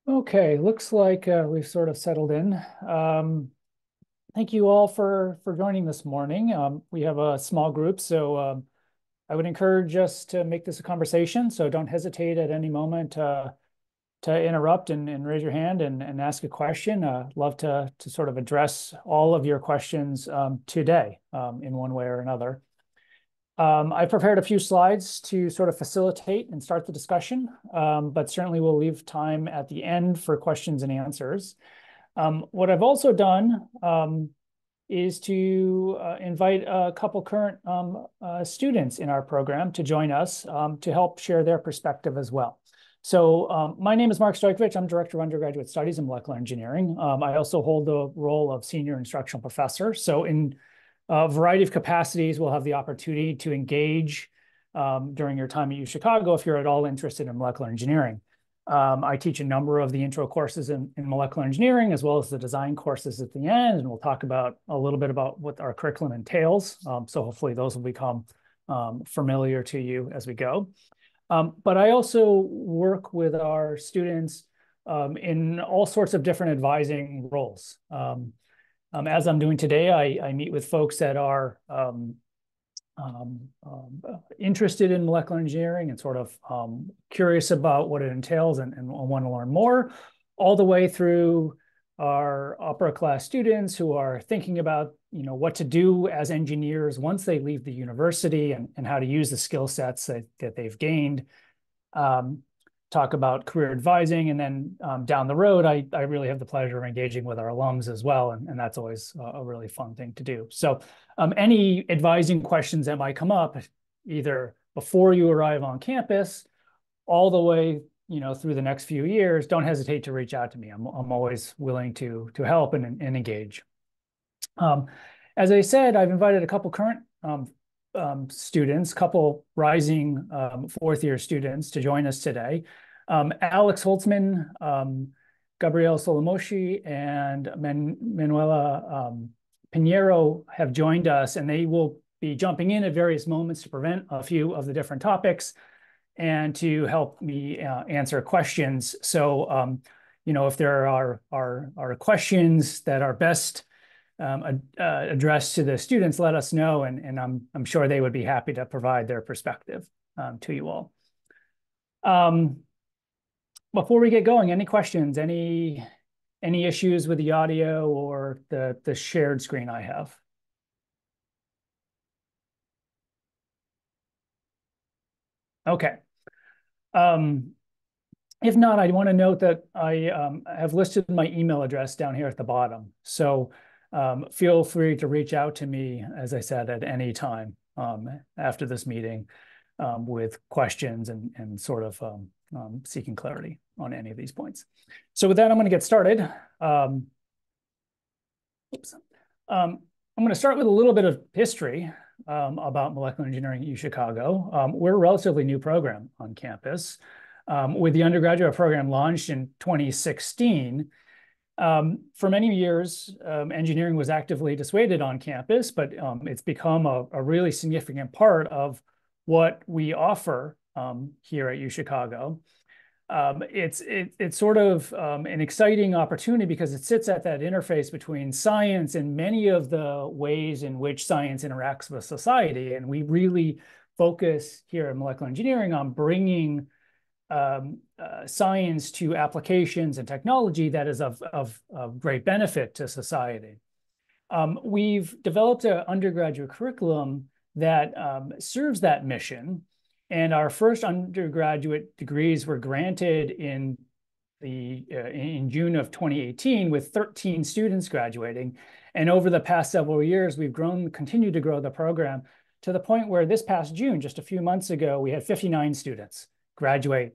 Okay, looks like we've sort of settled in. Thank you all for joining this morning. We have a small group, so I would encourage us to make this a conversation. So don't hesitate at any moment to interrupt and raise your hand and ask a question. Love to sort of address all of your questions today in one way or another. I prepared a few slides to sort of facilitate and start the discussion, but certainly we'll leave time at the end for questions and answers. What I've also done is to invite a couple current students in our program to join us to help share their perspective as well. So my name is Mark Stoykovich. I'm Director of Undergraduate Studies in Molecular Engineering. I also hold the role of Senior Instructional Professor. So in a variety of capacities, we'll have the opportunity to engage during your time at UChicago if you're at all interested in molecular engineering. I teach a number of the intro courses in molecular engineering, as well as the design courses at the end, and we'll talk about a little bit about what our curriculum entails. So hopefully those will become familiar to you as we go. But I also work with our students in all sorts of different advising roles. As I'm doing today, I meet with folks that are interested in molecular engineering and sort of curious about what it entails and want to learn more, all the way through our upper class students who are thinking about what to do as engineers once they leave the university and how to use the skill sets that they've gained. Talk about career advising, and then down the road, I really have the pleasure of engaging with our alums as well, and that's always a really fun thing to do. So any advising questions that might come up, either before you arrive on campus, all the way through the next few years, don't hesitate to reach out to me. I'm always willing to help and engage. As I said, I've invited a couple current students, couple rising fourth-year students to join us today. Alex Holtzman, Gabrielle Solomoshi, and Manuela Pinheiro have joined us, and they will be jumping in at various moments to prevent a few of the different topics and to help me answer questions. So, if there are questions that are best addressed to the students, let us know, and I'm sure they would be happy to provide their perspective to you all. Before we get going, any questions, any issues with the audio or the shared screen I have? Okay. If not, I want to note that I have listed my email address down here at the bottom. So feel free to reach out to me, as I said, at any time after this meeting with questions and sort of seeking clarity on any of these points. So with that, I'm going to get started. I'm going to start with a little bit of history about molecular engineering at UChicago. We're a relatively new program on campus. With the undergraduate program launched in 2016, for many years, engineering was actively dissuaded on campus, but it's become a really significant part of what we offer here at UChicago. It's sort of an exciting opportunity because it sits at that interface between science and many of the ways in which science interacts with society. And we really focus here at molecular engineering on bringing science to applications and technology that is of great benefit to society. We've developed an undergraduate curriculum that serves that mission. And our first undergraduate degrees were granted in June of 2018 with 13 students graduating. And over the past several years, we've continued to grow the program to the point where this past June, just a few months ago, we had 59 students graduate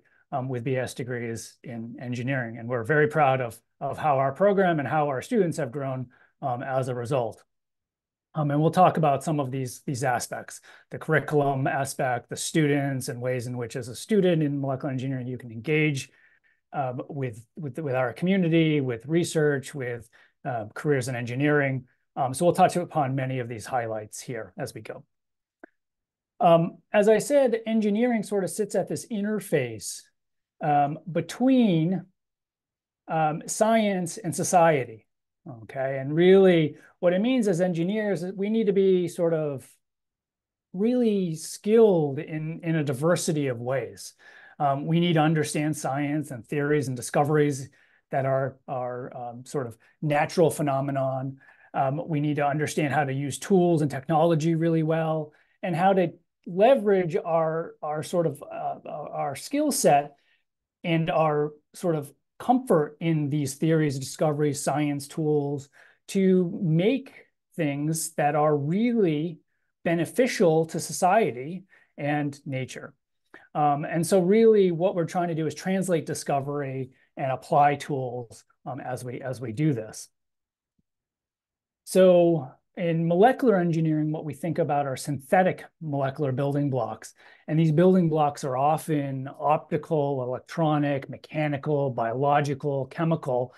with BS degrees in engineering. And we're very proud of how our program and how our students have grown as a result. And we'll talk about some of these aspects, the curriculum aspect, the students, and ways in which as a student in molecular engineering, you can engage with our community, with research, with careers in engineering. So we'll touch upon many of these highlights here as we go. As I said, engineering sort of sits at this interface between science and society. Okay, and really what it means as engineers is we need to be sort of really skilled in a diversity of ways. We need to understand science and theories and discoveries that are sort of natural phenomenon. We need to understand how to use tools and technology really well, and how to leverage our sort of our skill set and our sort of comfort in these theories, discoveries, science tools to make things that are really beneficial to society and nature. And so really what we're trying to do is translate discovery and apply tools as we do this. So in molecular engineering, what we think about are synthetic molecular building blocks. And these building blocks are often optical, electronic, mechanical, biological, chemical,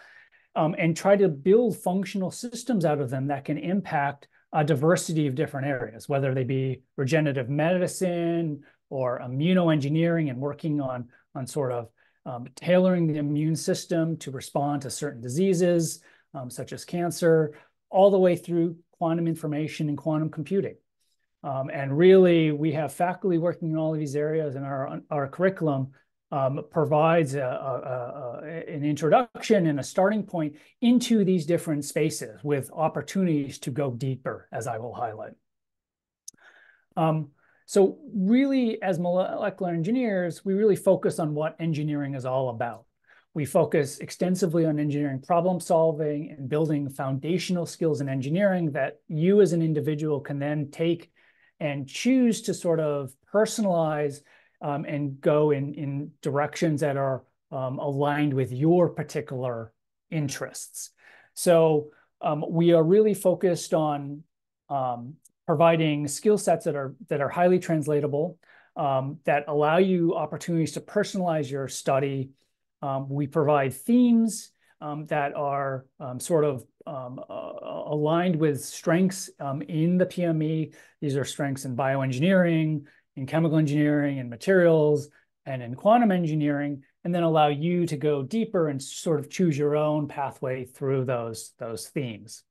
and try to build functional systems out of them that can impact a diversity of different areas, whether they be regenerative medicine or immunoengineering and working on sort of tailoring the immune system to respond to certain diseases, such as cancer, all the way through quantum information and quantum computing. And really, we have faculty working in all of these areas, and our curriculum provides an introduction and a starting point into these different spaces with opportunities to go deeper, as I will highlight. So really, as molecular engineers, we really focus on what engineering is all about. We focus extensively on engineering problem solving and building foundational skills in engineering that you as an individual can then take and choose to sort of personalize and go in directions that are aligned with your particular interests. So we are really focused on providing skill sets that are highly translatable, that allow you opportunities to personalize your study. We provide themes that are sort of aligned with strengths in the PME. These are strengths in bioengineering, in chemical engineering, and materials, and in quantum engineering, and then allow you to go deeper and sort of choose your own pathway through those themes.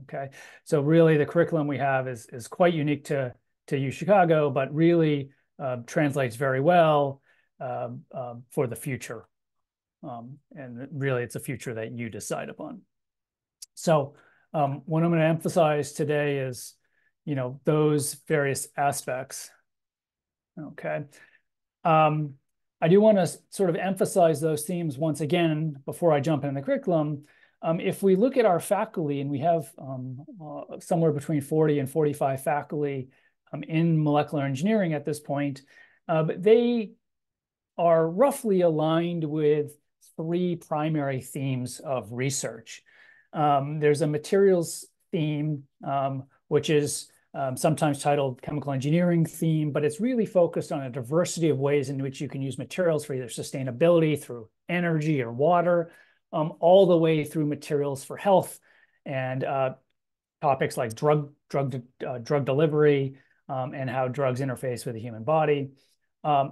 Okay, so really the curriculum we have is quite unique to UChicago, but really translates very well for the future. And really, it's a future that you decide upon. So what I'm going to emphasize today is, those various aspects. Okay. I do want to sort of emphasize those themes once again before I jump into the curriculum. If we look at our faculty, and we have somewhere between 40 and 45 faculty in molecular engineering at this point, but they are roughly aligned with three primary themes of research. There's a materials theme, which is sometimes titled chemical engineering theme, but it's really focused on a diversity of ways in which you can use materials for either sustainability through energy or water, all the way through materials for health and topics like drug delivery and how drugs interface with the human body.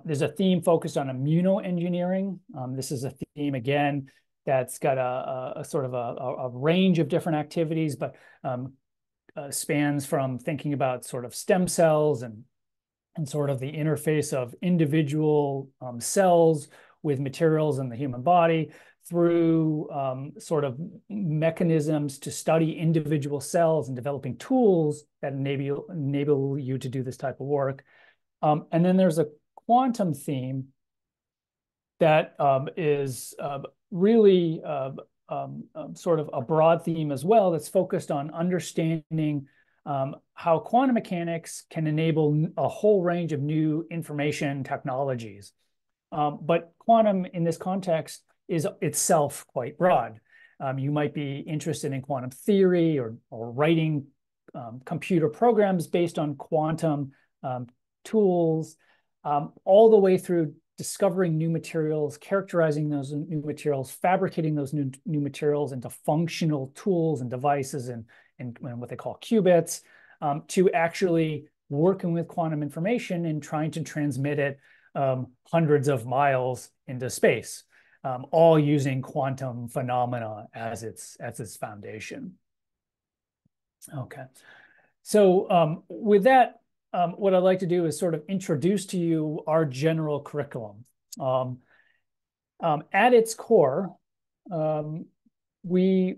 There's a theme focused on immunoengineering. This is a theme, again, that's got a sort of a range of different activities, but spans from thinking about sort of stem cells and sort of the interface of individual cells with materials in the human body through sort of mechanisms to study individual cells and developing tools that enable you to do this type of work. And then there's a quantum theme that is really sort of a broad theme as well, that's focused on understanding how quantum mechanics can enable a whole range of new information technologies. But quantum in this context is itself quite broad. You might be interested in quantum theory or writing computer programs based on quantum tools, all the way through discovering new materials, characterizing those new materials, fabricating those new materials into functional tools and devices and what they call qubits, to actually working with quantum information and trying to transmit it hundreds of miles into space. all using quantum phenomena as its foundation. Okay, so with that, what I'd like to do is sort of introduce to you our general curriculum. At its core, we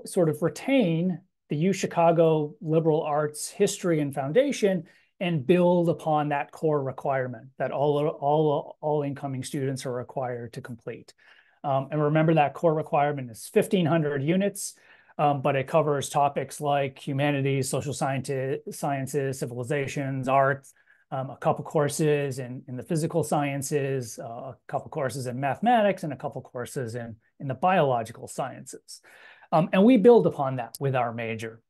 sort of retain the UChicago liberal arts history and foundation and build upon that core requirement that all incoming students are required to complete. And remember that core requirement is 1,500 units, but it covers topics like humanities, social sciences, civilizations, arts, a couple courses in the physical sciences, a couple courses in mathematics, and a couple courses in the biological sciences. And we build upon that with our major.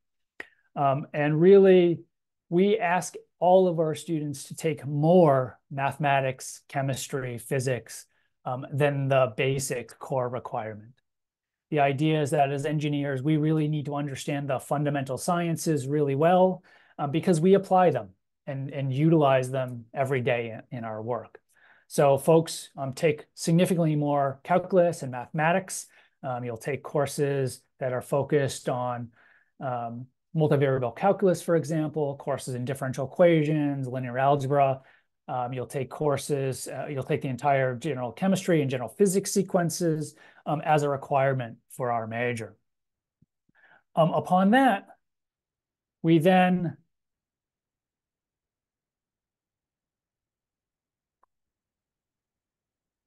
And really, we ask all of our students to take more mathematics, chemistry, physics than the basic core requirement. The idea is that as engineers, we really need to understand the fundamental sciences really well because we apply them and utilize them every day in our work. So folks take significantly more calculus and mathematics. You'll take courses that are focused on multivariable calculus, for example, courses in differential equations, linear algebra. You'll take courses, you'll take the entire general chemistry and general physics sequences as a requirement for our major. Upon that, we then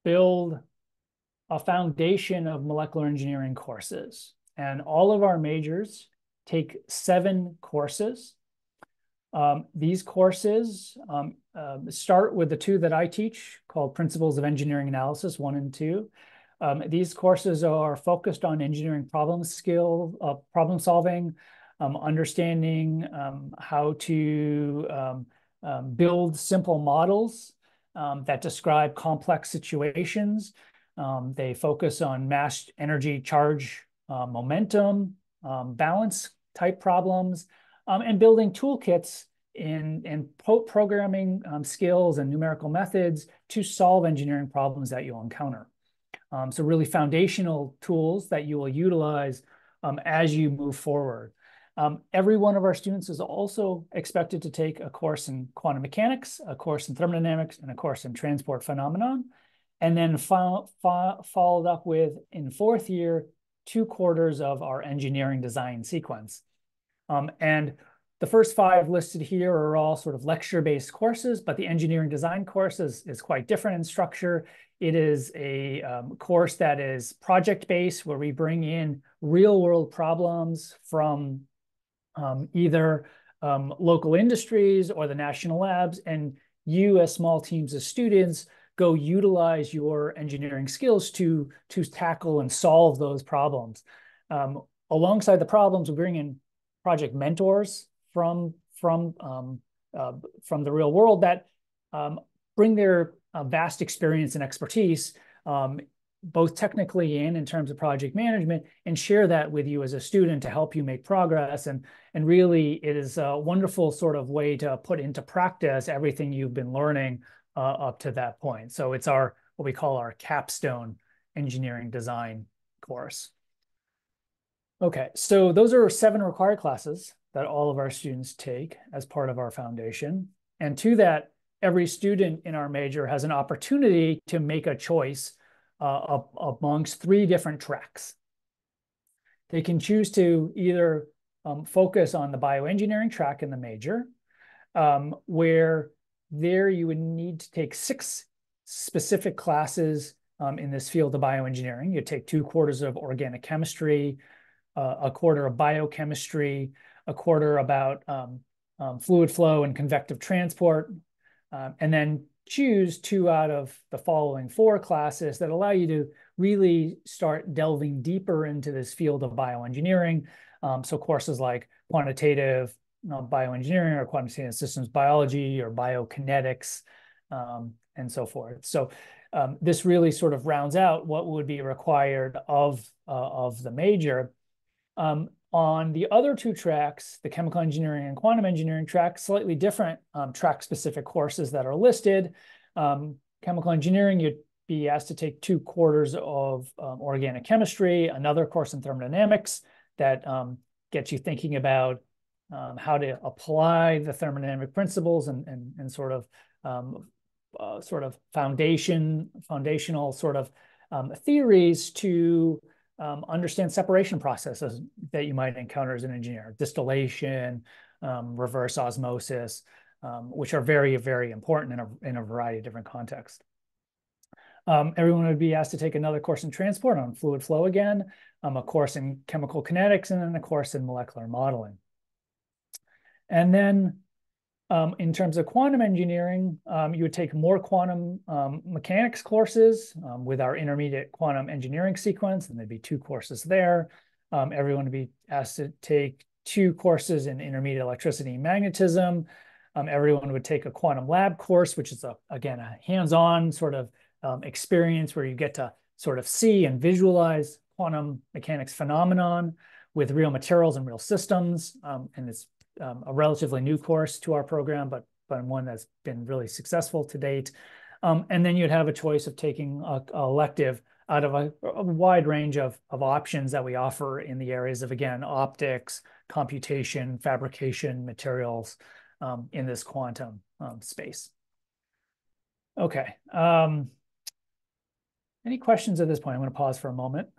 build a foundation of molecular engineering courses. And all of our majors take 7 courses. These courses start with the 2 that I teach called Principles of Engineering Analysis 1 and 2. These courses are focused on engineering problem solving, understanding how to build simple models that describe complex situations. They focus on mass energy charge momentum, balance type problems, and building toolkits and programming skills and numerical methods to solve engineering problems that you'll encounter. So really foundational tools that you will utilize as you move forward. Every one of our students is also expected to take a course in quantum mechanics, a course in thermodynamics, and a course in transport phenomenon, and then followed up with, in 4th year, 2 quarters of our engineering design sequence. And the first 5 listed here are all sort of lecture-based courses, but the engineering design course is quite different in structure. It is a course that is project-based, where we bring in real-world problems from either local industries or the national labs, and you as small teams of students go utilize your engineering skills to tackle and solve those problems. Alongside the problems, we bring in project mentors from the real world that bring their vast experience and expertise, both technically and in terms of project management, and share that with you as a student to help you make progress. And really, it is a wonderful sort of way to put into practice everything you've been learning up to that point. So it's what we call our capstone engineering design course. Okay, so those are 7 required classes that all of our students take as part of our foundation. And to that, every student in our major has an opportunity to make a choice amongst 3 different tracks. They can choose to either focus on the bioengineering track in the major, where there you would need to take 6 specific classes in this field of bioengineering. You take 2 quarters of organic chemistry, a quarter of biochemistry, a quarter about fluid flow and convective transport, and then choose 2 out of the following 4 classes that allow you to really start delving deeper into this field of bioengineering. So courses like quantitative bioengineering or quantitative systems biology or biokinetics, and so forth. So this really sort of rounds out what would be required of the major. On the other 2 tracks, the chemical engineering and quantum engineering track, slightly different track-specific courses that are listed. Chemical engineering, you be asked to take 2 quarters of organic chemistry, another course in thermodynamics that gets you thinking about how to apply the thermodynamic principles and sort of foundational sort of theories to understand separation processes that you might encounter as an engineer, distillation, reverse osmosis, which are very, very important in a variety of different contexts. Everyone would be asked to take another course in transport on fluid flow again, a course in chemical kinetics, and then a course in molecular modeling. And then in terms of quantum engineering, you would take more quantum mechanics courses with our intermediate quantum engineering sequence, and there'd be 2 courses there. Everyone would be asked to take 2 courses in intermediate electricity and magnetism. Everyone would take a quantum lab course, which is, again, a hands-on sort of experience where you get to sort of see and visualize quantum mechanics phenomenon with real materials and real systems. And it's a relatively new course to our program, but one that's been really successful to date. And then you'd have a choice of taking a elective out of a wide range of options that we offer in the areas of, again, optics, computation, fabrication, materials in this quantum space. Okay. Any questions at this point? I'm going to pause for a moment.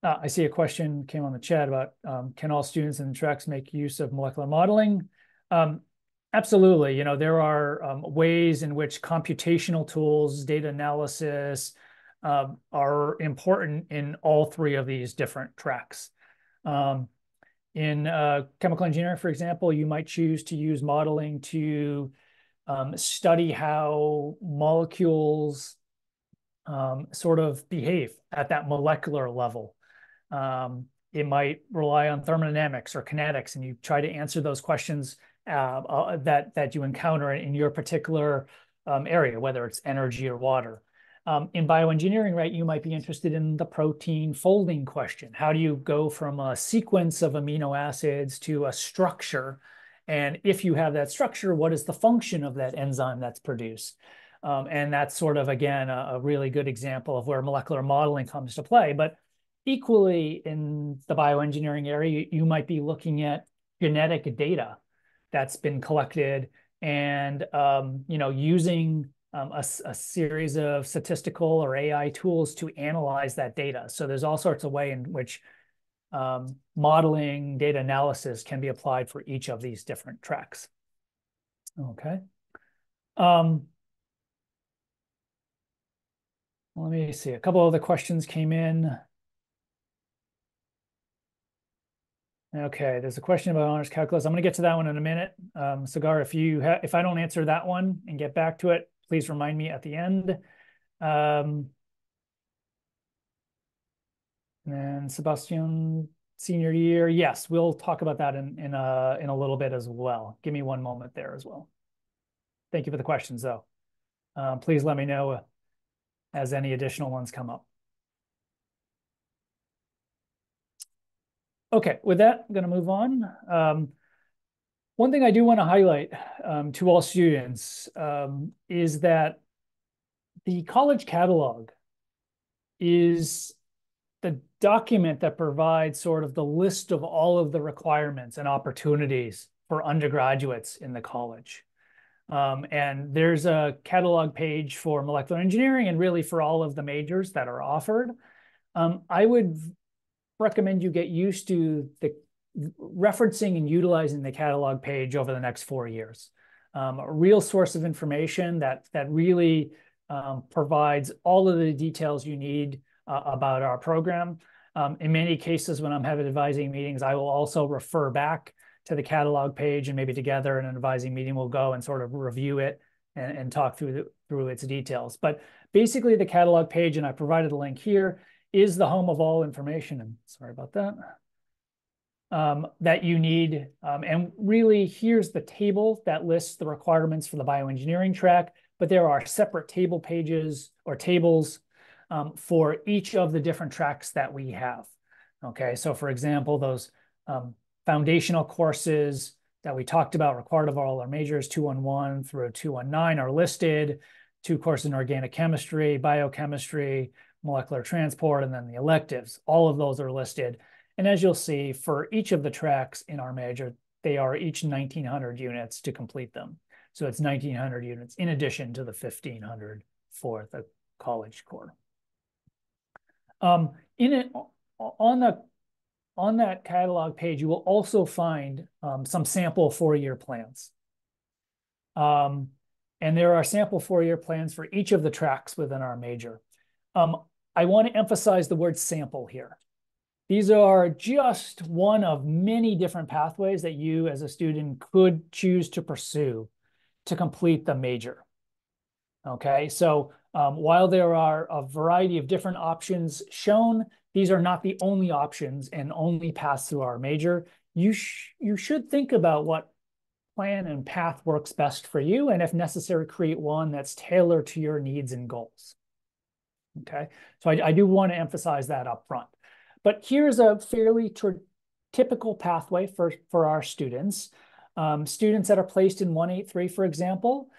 I see a question came on the chat about can all students in the tracks make use of molecular modeling? Absolutely. You know, there are ways in which computational tools, data analysis are important in all 3 of these different tracks. In chemical engineering, for example, you might choose to use modeling to study how molecules sort of behave at that molecular level. It might rely on thermodynamics or kinetics, and you try to answer those questions that you encounter in your particular area, whether it's energy or water. In bioengineering, right, you might be interested in the protein folding question. How do you go from a sequence of amino acids to a structure? And if you have that structure, what is the function of that enzyme that's produced? And that's sort of, again, a really good example of where molecular modeling comes to play. But equally in the bioengineering area, you might be looking at genetic data that's been collected and using a series of statistical or AI tools to analyze that data. So there's all sorts of ways in which modeling, data analysis can be applied for each of these different tracks. Okay. Let me see. A couple of the questions came in. Okay, there's a question about honors calculus. I'm going to get to that one in a minute. Sagar, if I don't answer that one and get back to it, please remind me at the end. And Sebastian, senior year, yes, we'll talk about that in a little bit as well. Give me one moment there as well. Thank you for the questions, though. Please let me know as any additional ones come up. Okay, with that, I'm going to move on. One thing I do want to highlight to all students is that the college catalog is the document that provides sort of the list of all of the requirements and opportunities for undergraduates in the college. And there's a catalog page for molecular engineering and really for all of the majors that are offered. I would recommend you get used to the referencing and utilizing the catalog page over the next 4 years. A real source of information that really provides all of the details you need about our program. In many cases, when I'm having advising meetings, I will also refer back to the catalog page, and maybe together in an advising meeting, we'll go and sort of review it and talk through its details. But basically, the catalog page, and I provided a link here, is the home of all information, and sorry about that, that you need. And really, here's the table that lists the requirements for the bioengineering track, but there are separate table pages or tables for each of the different tracks that we have. Okay, so for example, those foundational courses that we talked about required of all our majors, 211 through 219 are listed, 2 courses in organic chemistry, biochemistry, molecular transport, and then the electives. All of those are listed. And as you'll see, for each of the tracks in our major, they are each 1,900 units to complete them. So it's 1,900 units in addition to the 1,500 for the college core. In it, on that catalog page, you will also find some sample 4-year plans. And there are sample 4-year plans for each of the tracks within our major. I want to emphasize the word sample here. These are just one of many different pathways that you as a student could choose to pursue to complete the major. Okay, so while there are a variety of different options shown, these are not the only options and only pass through our major. You should think about what plan and path works best for you, and if necessary, create one that's tailored to your needs and goals. Okay, so I do want to emphasize that up front. But here's a fairly typical pathway for our students. Students that are placed in 183, for example,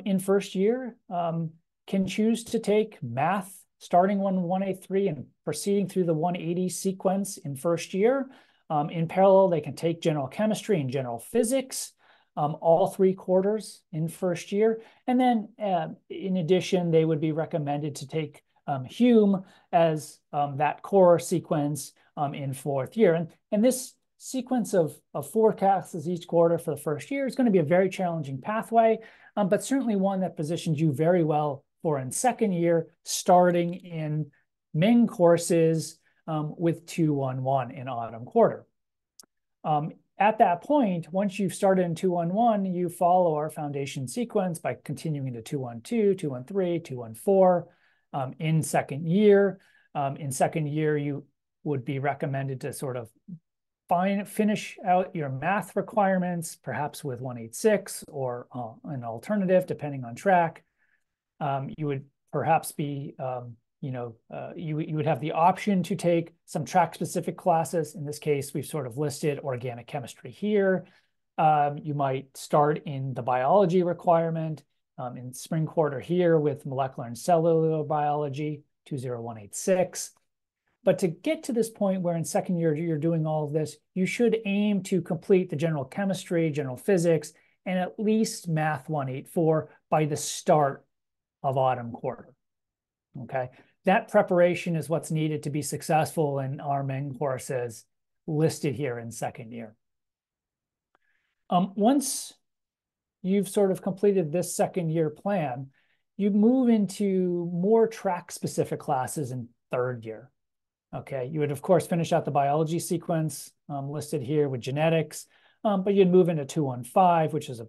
in first year can choose to take math starting 183 and proceeding through the 180 sequence in first year. In parallel, they can take general chemistry and general physics, all 3 quarters in first year. And then in addition, they would be recommended to take Hume as that core sequence in 4th year. And this sequence of 4 classes each quarter for the first year is going to be a very challenging pathway, but certainly one that positions you very well for in 2nd year, starting in Ming courses with 211 in autumn quarter. At that point, once you've started in 211, you follow our foundation sequence by continuing to 212, 213, 214 in 2nd year. In 2nd year, you would be recommended to sort of finish out your math requirements, perhaps with 186 or an alternative, depending on track. You would perhaps be, you would have the option to take some track-specific classes. In this case, we've sort of listed organic chemistry here. You might start in the biology requirement in spring quarter here with molecular and cellular biology, 20186. But to get to this point where in 2nd year you're doing all of this, you should aim to complete the general chemistry, general physics, and at least math 184 by the start of autumn quarter. Okay, that preparation is what's needed to be successful in our Meng courses listed here in 2nd year. Once you've sort of completed this 2nd year plan, you move into more track-specific classes in 3rd year. Okay, you would, of course, finish out the biology sequence listed here with genetics, but you'd move into 215, which is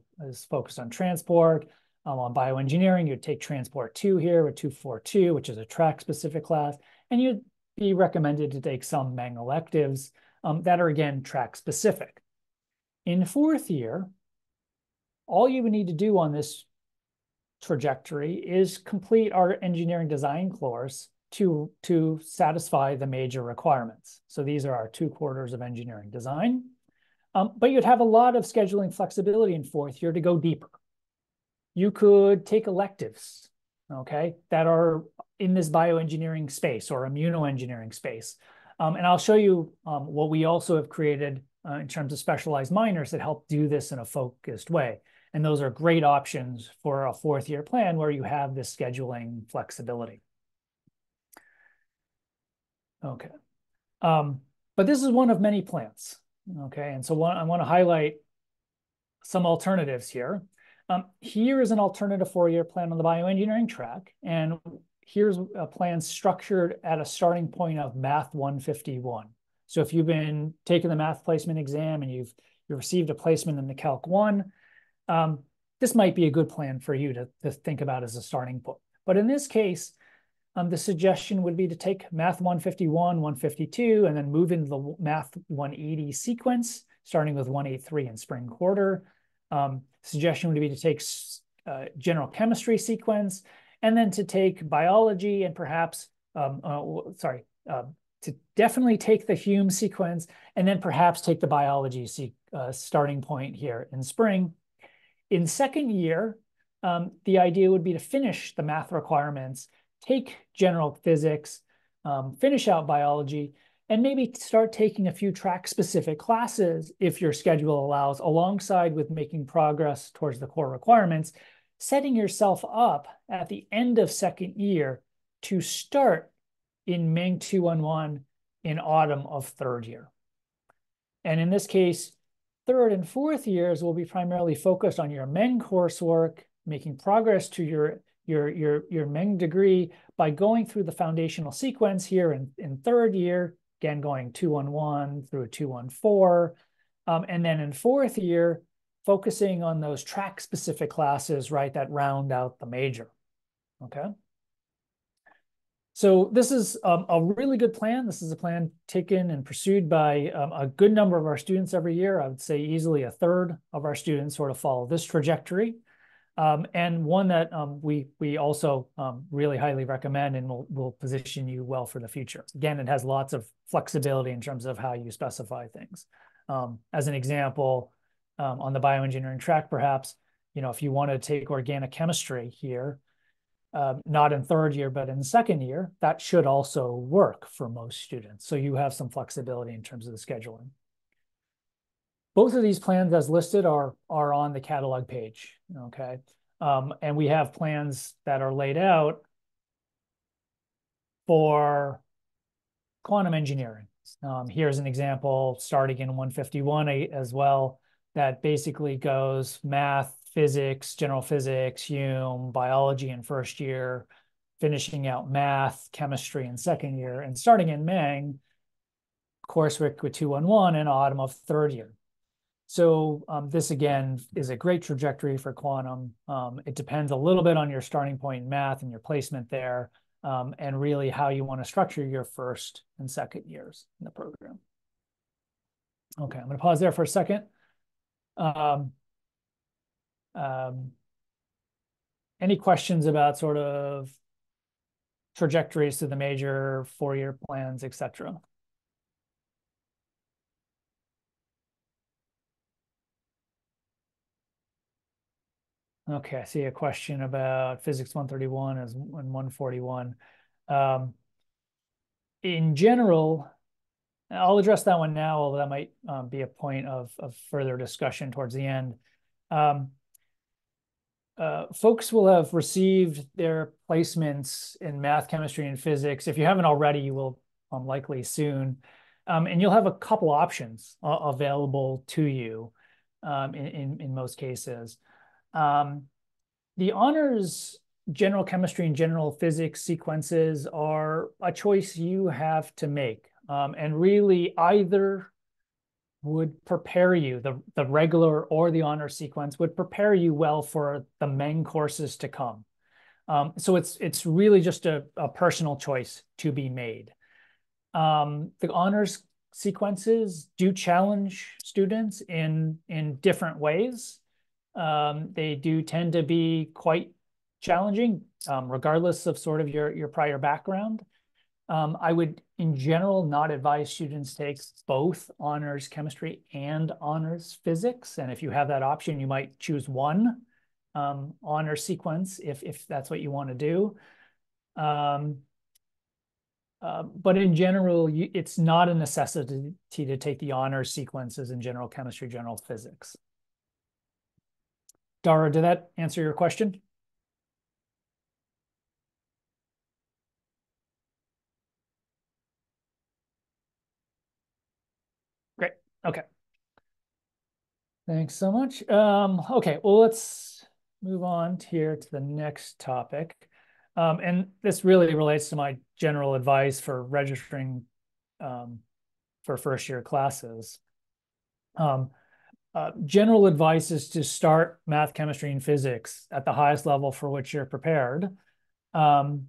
focused on transport. On bioengineering, you'd take transport 2 here with 242, which is a track-specific class, and you'd be recommended to take some Meng electives that are, again, track-specific. In 4th year, all you would need to do on this trajectory is complete our engineering design course to satisfy the major requirements. So these are our 2 quarters of engineering design. But you'd have a lot of scheduling flexibility in 4th year to go deeper. You could take electives, okay, that are in this bioengineering space or immunoengineering space. And I'll show you what we also have created in terms of specialized minors that help do this in a focused way. And those are great options for a 4th year plan where you have this scheduling flexibility. Okay. But this is one of many plans. Okay. And so I want to highlight some alternatives here. Here is an alternative 4-year plan on the bioengineering track. And here's a plan structured at a starting point of math 151. So if you've been taking the math placement exam and you've received a placement in the Calc 1, this might be a good plan for you to think about as a starting point. But in this case, the suggestion would be to take math 151, 152, and then move into the math 180 sequence, starting with 183 in spring quarter. Suggestion would be to take general chemistry sequence, and then to take biology and perhaps, to definitely take the Hume sequence, and then perhaps take the biology starting point here in spring. In second year, the idea would be to finish the math requirements, take general physics, finish out biology, and maybe start taking a few track-specific classes if your schedule allows, alongside with making progress towards the core requirements, setting yourself up at the end of second year to start in Meng 211 in autumn of third year. And in this case, third and fourth years will be primarily focused on your Meng coursework, making progress to your Meng degree by going through the foundational sequence here in third year, again, going 211 through 214. And then in fourth year, focusing on those track-specific classes, right, that round out the major, okay? So this is a really good plan. This is a plan taken and pursued by a good number of our students every year. I would say easily a third of our students sort of follow this trajectory. And one that we also really highly recommend and will position you well for the future. Again, it has lots of flexibility in terms of how you specify things. As an example, on the bioengineering track, perhaps, if you want to take organic chemistry here, not in third year, but in second year, that should also work for most students. So you have some flexibility in terms of the scheduling. Both of these plans as listed are on the catalog page, okay? And we have plans that are laid out for quantum engineering. Here's an example starting in 151 as well, that basically goes math, physics, general physics, Hume, biology in first year, finishing out math, chemistry in second year, and starting in Meng, coursework with 211 in autumn of third year. So this, again, is a great trajectory for quantum. It depends a little bit on your starting point in math and your placement there, and really how you want to structure your first and second years in the program. Okay, I'm going to pause there for a second. Any questions about sort of trajectories to the major, four-year plans, et cetera? Okay, I see a question about physics 131 and 141. In general, I'll address that one now, although that might be a point of further discussion towards the end. Folks will have received their placements in math, chemistry, and physics. If you haven't already, you will likely soon. And you'll have a couple options available to you in most cases. The honors general chemistry and general physics sequences are a choice you have to make. And really either would prepare you, the regular or the honor sequence would prepare you well for the Meng courses to come. So it's really just a personal choice to be made. The honors sequences do challenge students in different ways. They do tend to be quite challenging, regardless of sort of your prior background. I would, in general, not advise students take both honors chemistry and honors physics. And if you have that option, you might choose one honor sequence if that's what you want to do. But in general, it's not a necessity to take the honors sequences in general chemistry, general physics. Dara, did that answer your question? Great. Okay. Thanks so much. Okay, well, let's move on here to the next topic. And this really relates to my general advice for registering for first year classes. General advice is to start math, chemistry, and physics at the highest level for which you're prepared, and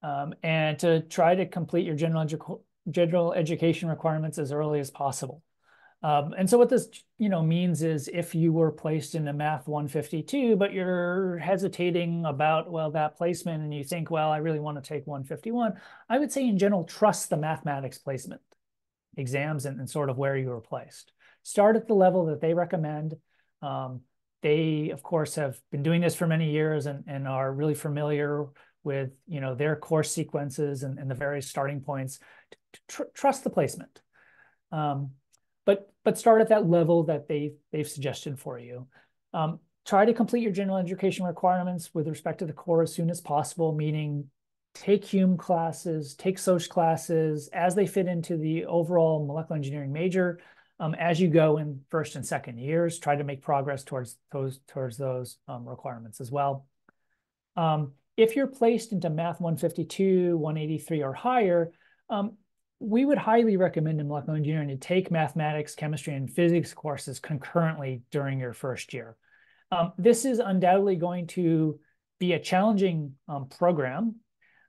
to try to complete your general education requirements as early as possible. And so what this means is if you were placed in a math 152, but you're hesitating about, well, that placement, and you think, well, I really want to take 151, I would say in general, trust the mathematics placement exams and sort of where you were placed. start at the level that they recommend. They, of course, have been doing this for many years and are really familiar with, their course sequences and the various starting points. Trust the placement. But start at that level that they've suggested for you. Try to complete your general education requirements with respect to the core as soon as possible, meaning take Hume classes, take Soc classes as they fit into the overall molecular engineering major. As you go in first and second years, try to make progress towards those requirements as well. If you're placed into Math 152, 183, or higher, we would highly recommend in molecular engineering to take mathematics, chemistry, and physics courses concurrently during your first year. This is undoubtedly going to be a challenging program,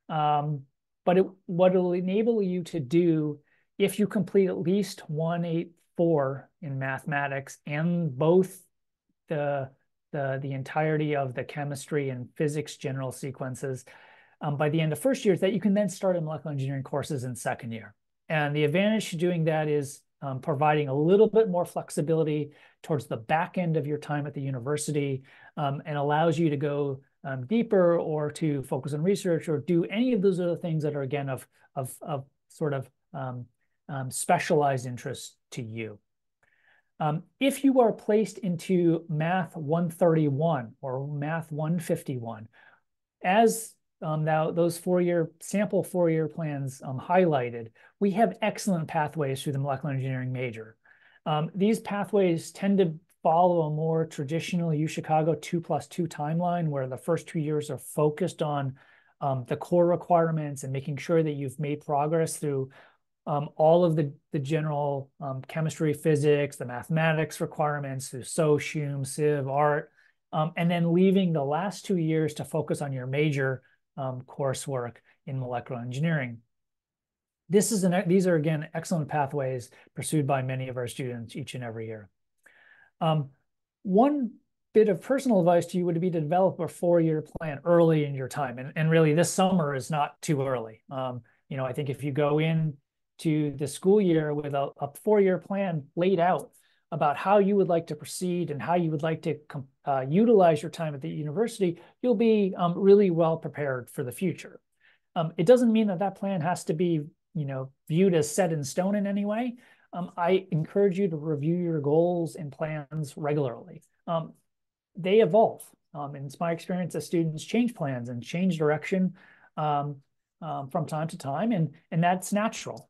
but what it will enable you to do, if you complete at least 184 in mathematics and both the entirety of the chemistry and physics general sequences by the end of first year, is that you can then start in molecular engineering courses in second year. And the advantage to doing that is providing a little bit more flexibility towards the back end of your time at the university, and allows you to go deeper or to focus on research or do any of those other things that are, again, of sort of specialized interest to you. If you are placed into Math 131 or Math 151, as now those sample four-year plans highlighted, we have excellent pathways through the molecular engineering major. These pathways tend to follow a more traditional UChicago 2+2 timeline, where the first 2 years are focused on the core requirements and making sure that you've made progress through all of the general chemistry, physics, the mathematics requirements through Soc, Hume, Civ, Art, and then leaving the last 2 years to focus on your major coursework in molecular engineering. These are, again, excellent pathways pursued by many of our students each and every year. One bit of personal advice to you would be to develop a four-year plan early in your time. And really, this summer is not too early. I think if you go in to the school year with a four-year plan laid out about how you would like to proceed and how you would like to utilize your time at the university, you'll be really well prepared for the future. It doesn't mean that plan has to be viewed as set in stone in any way. I encourage you to review your goals and plans regularly. They evolve. And it's my experience that students change plans and change direction from time to time, and that's natural.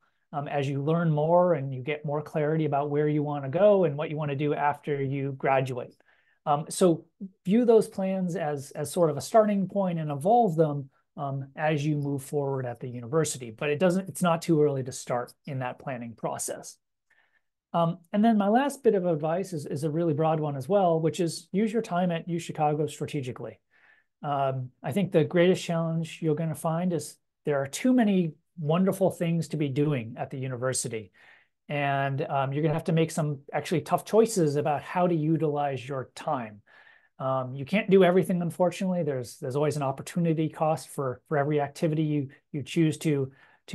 As you learn more and you get more clarity about where you want to go and what you want to do after you graduate. So view those plans as sort of a starting point and evolve them as you move forward at the university. But it's not too early to start in that planning process. And then my last bit of advice is a really broad one as well, which is use your time at UChicago strategically. I think the greatest challenge you're going to find is there are too many wonderful things to be doing at the university. And you're going to have to make some actually tough choices about how to utilize your time. You can't do everything, unfortunately. There's always an opportunity cost for every activity you choose to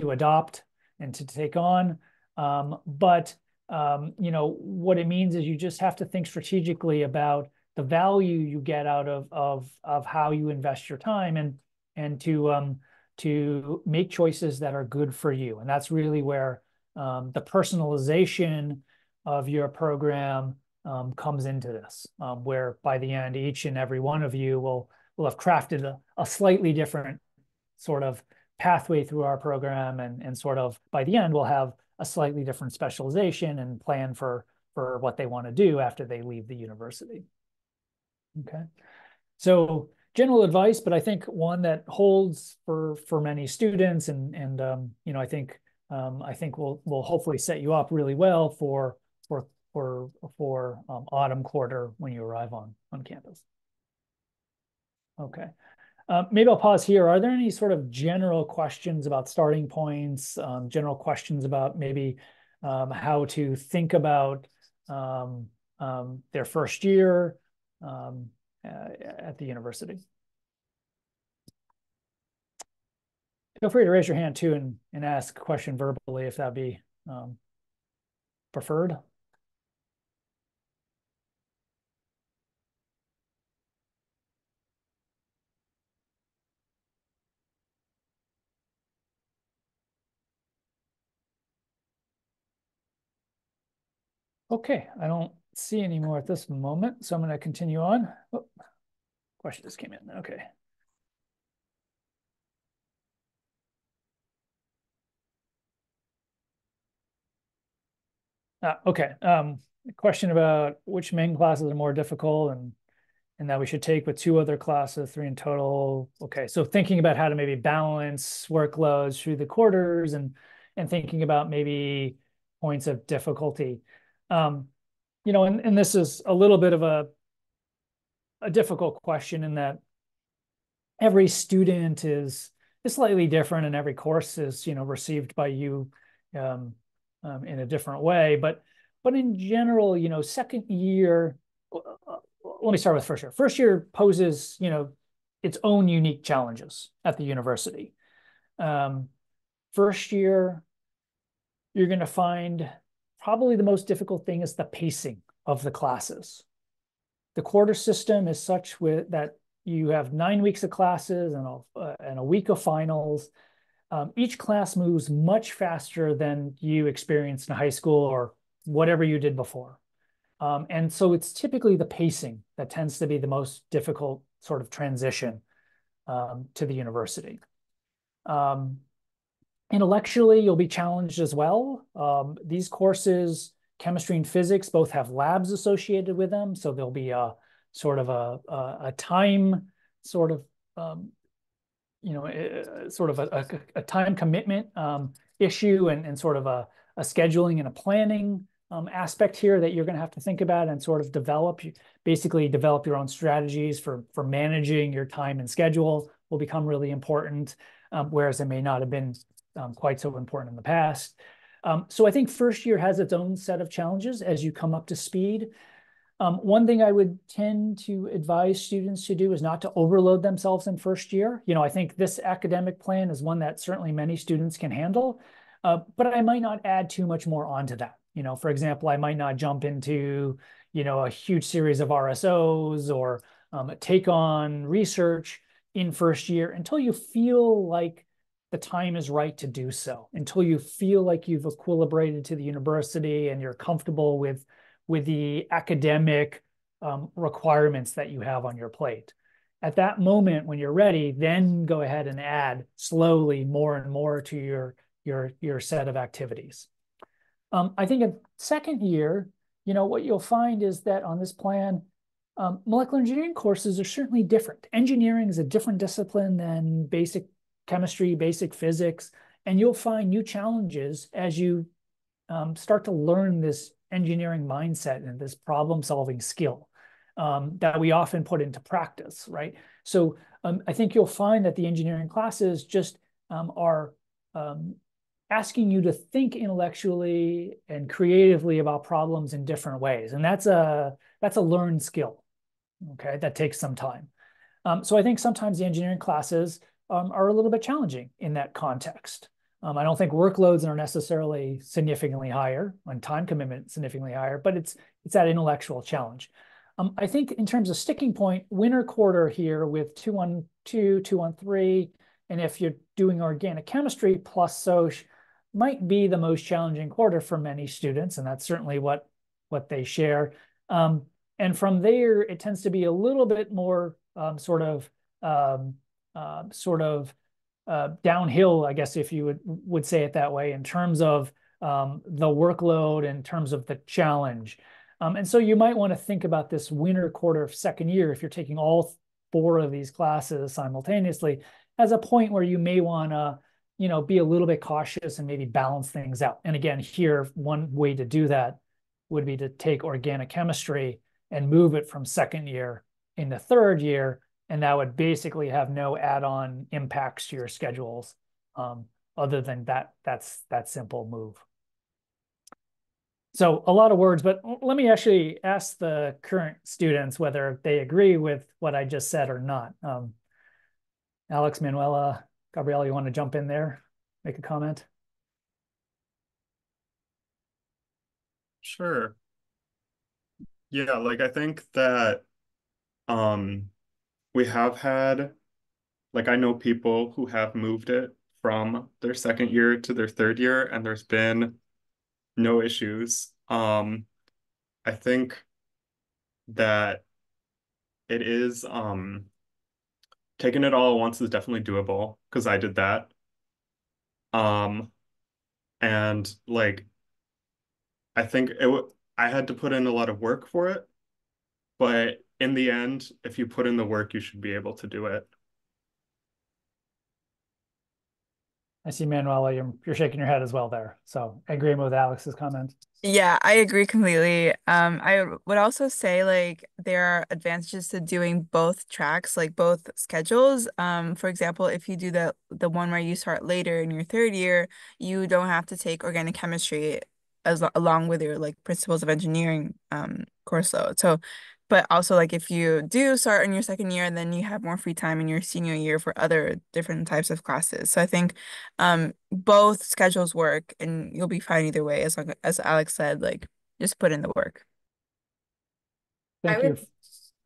adopt and to take on. But what it means is you just have to think strategically about the value you get out of how you invest your time and to make choices that are good for you. And that's really where the personalization of your program comes into this, where by the end, each and every one of you will have crafted a slightly different sort of pathway through our program, and sort of by the end, we'll have a slightly different specialization and plan for what they want to do after they leave the university. Okay, so general advice, but I think one that holds for many students, and I think will hopefully set you up really well for autumn quarter when you arrive on campus. Okay, maybe I'll pause here. Are there any sort of general questions about starting points? General questions about maybe how to think about their first year at the university? Feel free to raise your hand too and ask a question verbally if that'd be preferred. Okay, I don't see any more at this moment, so I'm going to continue on. Oh, question just came in. Okay. Okay. Question about which main classes are more difficult and that we should take with two other classes, three in total. Okay, so thinking about how to maybe balance workloads through the quarters and thinking about maybe points of difficulty. Um, and this is a little bit of a difficult question in that every student is slightly different and every course is received by you um, in a different way, but in general, second year, let me start with first year. First year poses its own unique challenges at the university. um, First year, you're going to find probably the most difficult thing is the pacing of the classes. The quarter system is such that you have 9 weeks of classes and a week of finals. Each class moves much faster than you experienced in high school or whatever you did before. And so it's typically the pacing that tends to be the most difficult sort of transition to the university. Um, Intellectually, you'll be challenged as well. These courses, chemistry and physics, both have labs associated with them. So there'll be a sort of a time sort of, sort of a time commitment issue and sort of a scheduling and a planning aspect here that you're going to have to think about and sort of basically develop your own strategies for managing your time and schedule will become really important, whereas it may not have been quite so important in the past. So I think first year has its own set of challenges as you come up to speed. One thing I would tend to advise students to do is not to overload themselves in first year. I think this academic plan is one that certainly many students can handle, but I might not add too much more onto that. For example, I might not jump into, a huge series of RSOs or take on research in first year until you feel like the time is right to do so, until you feel like you've equilibrated to the university and you're comfortable with the academic requirements that you have on your plate. At that moment, when you're ready, then go ahead and add slowly more and more to your set of activities. I think in second year, what you'll find is that on this plan, molecular engineering courses are certainly different. Engineering is a different discipline than basic chemistry, basic physics, and you'll find new challenges as you start to learn this engineering mindset and this problem-solving skill that we often put into practice, right? So I think you'll find that the engineering classes just are asking you to think intellectually and creatively about problems in different ways, and that's a learned skill, okay, that takes some time. So I think sometimes the engineering classes are a little bit challenging in that context. I don't think workloads are necessarily significantly higher and time commitment significantly higher, but it's that intellectual challenge. I think in terms of sticking point, winter quarter here with 212, 213, and if you're doing organic chemistry plus soc, might be the most challenging quarter for many students, and that's certainly what they share. And from there, it tends to be a little bit more sort of downhill, I guess, if you would say it that way, in terms of the workload, in terms of the challenge. And so you might want to think about this winter quarter of second year, if you're taking all four of these classes simultaneously, as a point where you may want to, be a little bit cautious and maybe balance things out. And again, here, one way to do that would be to take organic chemistry and move it from second year into third year, and that would basically have no add-on impacts to your schedules other than that's that simple move. So a lot of words, but let me actually ask the current students whether they agree with what I just said or not. Alex, Manuela, Gabriella, you want to jump in there, make a comment? Sure. Yeah, like I think that um we have had like I know people who have moved it from their second year to their third year and there's been no issues. I think that it is taking it all at once is definitely doable because I did that. Um and like I think I had to put in a lot of work for it, but in the end, if you put in the work, you should be able to do it. I see, Manuela, you're shaking your head as well there. So agreeing with Alex's comment. Yeah, I agree completely. I would also say like there are advantages to doing both tracks, like both schedules. For example, if you do the one where you start later in your third year, you don't have to take organic chemistry along with your like principles of engineering course load. So, but also like if you do start in your second year, then you have more free time in your senior year for other different types of classes. So I think both schedules work and you'll be fine either way as long as Alex said, like just put in the work. I Thank you would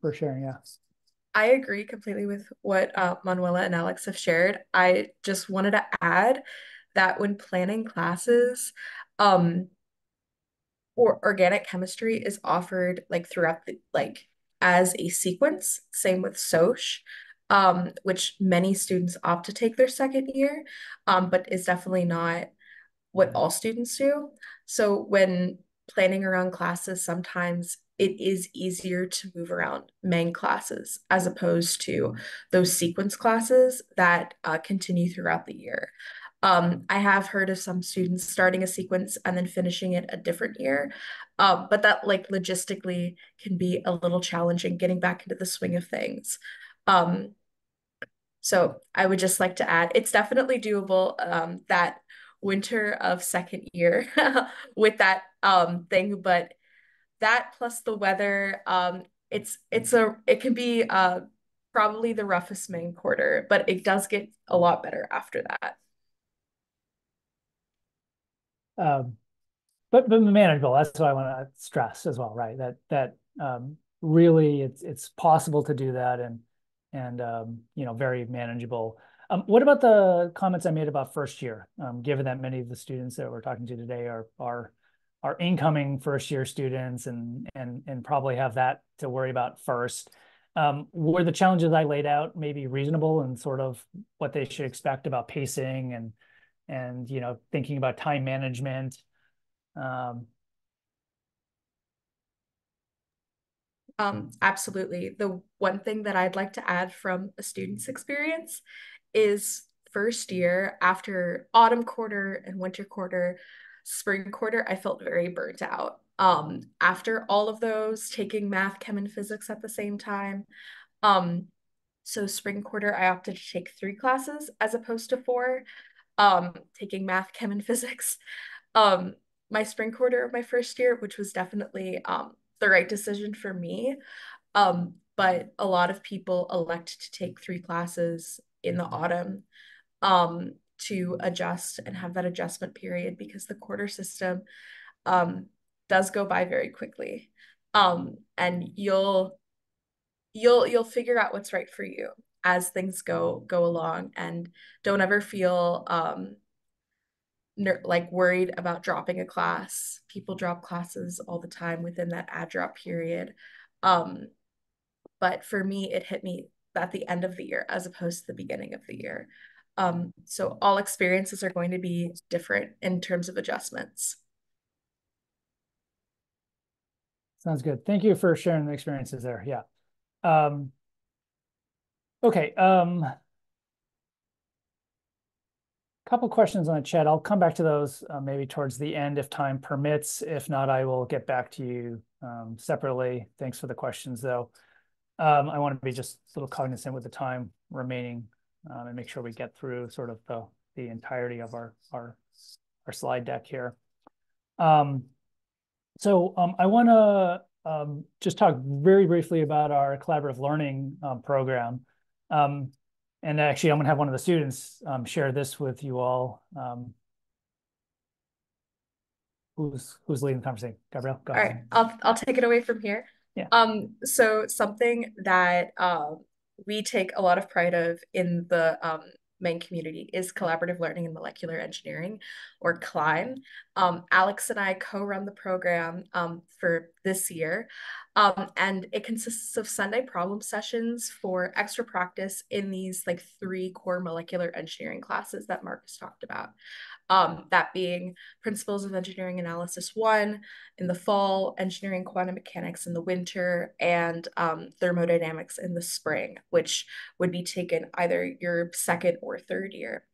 for sharing. Yeah. I agree completely with what Manuela and Alex have shared. I just wanted to add that when planning classes, um, or organic chemistry is offered like throughout the like as a sequence, same with Soc, which many students opt to take their second year, but is definitely not what all students do. So when planning around classes, sometimes it is easier to move around main classes as opposed to those sequence classes that continue throughout the year. I have heard of some students starting a sequence and then finishing it a different year, but that like logistically can be a little challenging getting back into the swing of things. Um, so I would just like to add, it's definitely doable, that winter of second year with that thing, but that plus the weather, it can be probably the roughest main quarter, but it does get a lot better after that. Um, but manageable. That's what I want to stress as well, right? That really it's possible to do that and very manageable. What about the comments I made about first year? Given that many of the students that we're talking to today are incoming first year students and probably have that to worry about first. Were the challenges I laid out maybe reasonable and sort of what they should expect about pacing and thinking about time management? Um, Absolutely. The one thing that I'd like to add from a student's experience is first year after autumn quarter and winter quarter, spring quarter, I felt very burnt out. After all of those, taking math, chem, and physics at the same time. Um, so spring quarter, I opted to take 3 classes as opposed to 4, taking math, chem, and physics. Um, my spring quarter of my first year, which was definitely the right decision for me. But a lot of people elect to take 3 classes in the autumn to adjust and have that adjustment period because the quarter system um, does go by very quickly. And you'll figure out what's right for you as things go along, and don't ever feel like worried about dropping a class. People drop classes all the time within that add drop period. Um, but for me, it hit me at the end of the year as opposed to the beginning of the year. So all experiences are going to be different in terms of adjustments. Sounds good. Thank you for sharing the experiences there. Yeah. Um, okay. Couple questions on the chat. I'll come back to those maybe towards the end if time permits. If not, I will get back to you separately. Thanks for the questions, though. I want to be just a little cognizant with the time remaining and make sure we get through sort of the entirety of our slide deck here. I want to just talk very briefly about our collaborative learning program. And actually, I'm going to have one of the students share this with you all. Who's leading the conversation? Gabrielle, go All ahead. right, I'll take it away from here. Yeah. So something that we take a lot of pride of in the main community is collaborative learning and molecular engineering, or CLIME. Alex and I co-run the program for this year. And it consists of Sunday problem sessions for extra practice in these like 3 core molecular engineering classes that Marcus talked about. That being Principles of Engineering Analysis 1 in the fall, Engineering Quantum Mechanics in the winter, and Thermodynamics in the spring, which would be taken either your 2nd or 3rd year.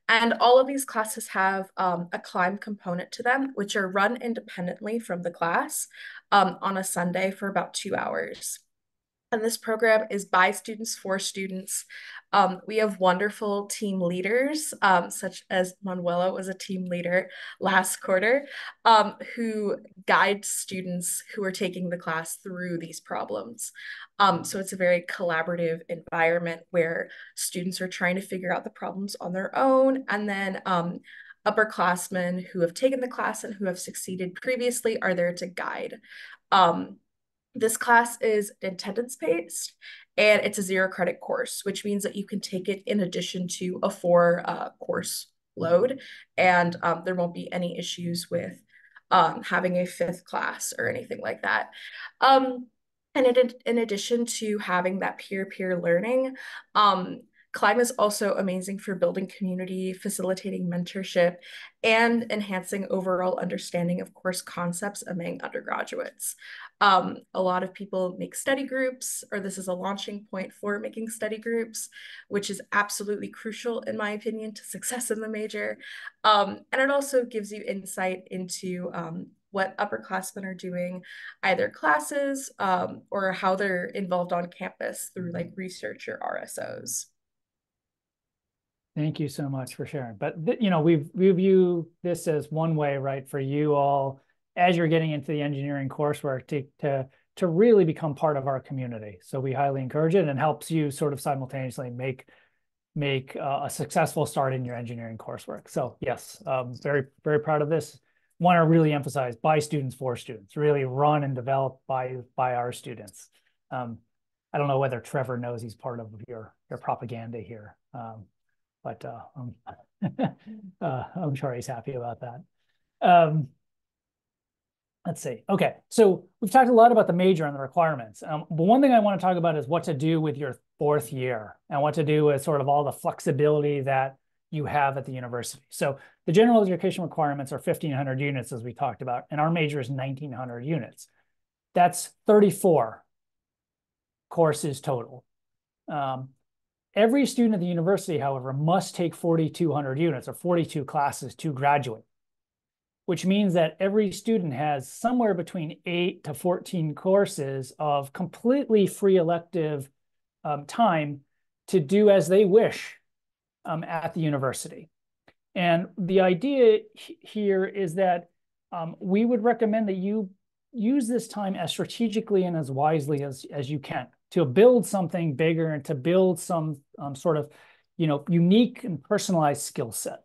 And all of these classes have a CLIME component to them, which are run independently from the class on a Sunday for about 2 hours. And this program is by students for students. We have wonderful team leaders, such as Manuela was a team leader last quarter, who guide students who are taking the class through these problems. So it's a very collaborative environment where students are trying to figure out the problems on their own, and then upperclassmen who have taken the class and who have succeeded previously are there to guide. This class is attendance-based, and it's a 0-credit course, which means that you can take it in addition to a 4 course load, and there won't be any issues with having a 5th class or anything like that. And in addition to having that peer-to-peer learning, CLIME is also amazing for building community, facilitating mentorship, and enhancing overall understanding of course concepts among undergraduates. A lot of people make study groups, or this is a launching point for making study groups, which is absolutely crucial, in my opinion, to success in the major. And it also gives you insight into what upperclassmen are doing, either classes or how they're involved on campus through like research or RSOs. Thank you so much for sharing. But you know, we view this as one way, right, for you all as you're getting into the engineering coursework to really become part of our community. So we highly encourage it, and helps you sort of simultaneously make a successful start in your engineering coursework. So yes, very, very proud of this. Want to really emphasize by students for students, really run and developed by our students. I don't know whether Trevor knows he's part of your propaganda here. But I'm sure he's happy about that. Let's see. Okay, so we've talked a lot about the major and the requirements. But one thing I want to talk about is what to do with your 4th year, and what to do with sort of all the flexibility that you have at the university. So the general education requirements are 1,500 units, as we talked about, and our major is 1,900 units. That's 34 courses total. Every student at the university, however, must take 4,200 units or 42 classes to graduate, which means that every student has somewhere between 8 to 14 courses of completely free elective time to do as they wish at the university. And the idea here is that we would recommend that you use this time as strategically and as wisely as you can to build something bigger and to build some sort of, you know, unique and personalized skill set.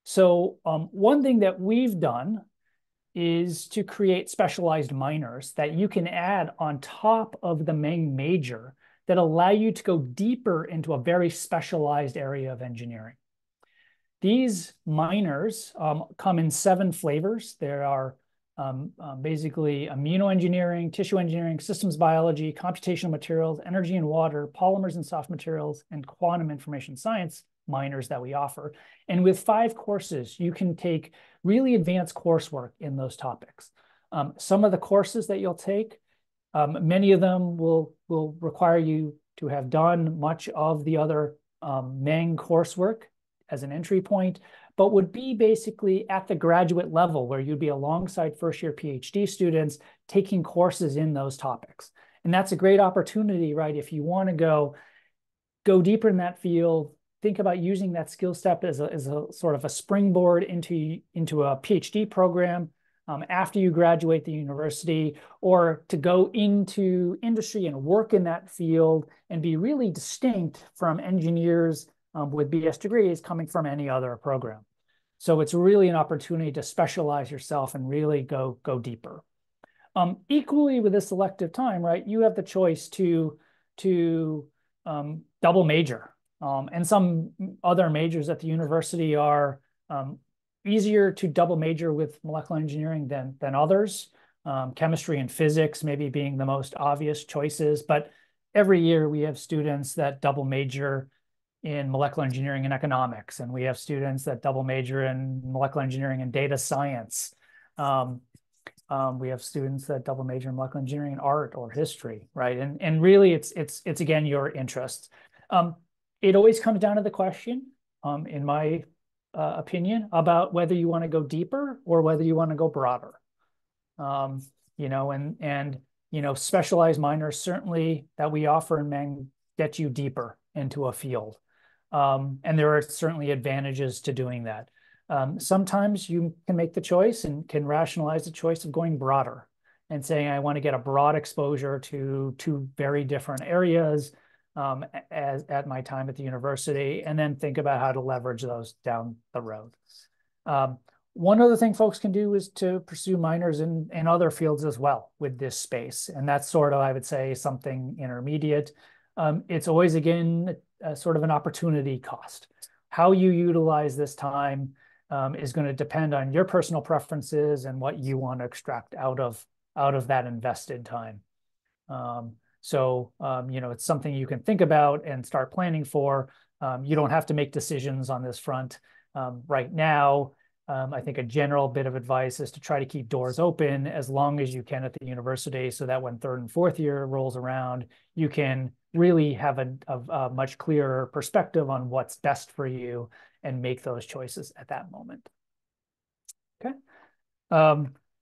So one thing that we've done is to create specialized minors that you can add on top of the main major that allow you to go deeper into a very specialized area of engineering. These minors come in 7 flavors. There are basically immunoengineering, tissue engineering, systems biology, computational materials, energy and water, polymers and soft materials, and quantum information science minors that we offer. And with 5 courses, you can take really advanced coursework in those topics. Some of the courses that you'll take, many of them will require you to have done much of the other main coursework as an entry point, but would be basically at the graduate level where you'd be alongside first-year PhD students taking courses in those topics. And that's a great opportunity, right? If you want to go deeper in that field, think about using that skill set as a sort of a springboard into a PhD program after you graduate the university, or to go into industry and work in that field and be really distinct from engineers with BS degrees coming from any other program. So it's really an opportunity to specialize yourself and really go deeper. Equally with this elective time, right, you have the choice to double major. And some other majors at the university are easier to double major with molecular engineering than others. Chemistry and physics maybe being the most obvious choices, but every year we have students that double major in molecular engineering and economics, and we have students that double major in molecular engineering and data science. We have students that double major in molecular engineering and art or history, right? And really, it's again your interests. It always comes down to the question, in my opinion, about whether you want to go deeper or whether you want to go broader. Specialized minors certainly that we offer in Meng get you deeper into a field. And there are certainly advantages to doing that. Sometimes you can make the choice and can rationalize the choice of going broader and saying, I want to get a broad exposure to two very different areas at my time at the university, and then think about how to leverage those down the road. One other thing folks can do is to pursue minors in other fields as well with this space. And that's sort of, I would say, something intermediate. It's always, again, sort of an opportunity cost. How you utilize this time is going to depend on your personal preferences and what you want to extract out of that invested time. It's something you can think about and start planning for. You don't have to make decisions on this front right now. I think a general bit of advice is to try to keep doors open as long as you can at the university, so that when third and fourth year rolls around, you can really have a much clearer perspective on what's best for you and make those choices at that moment. Okay.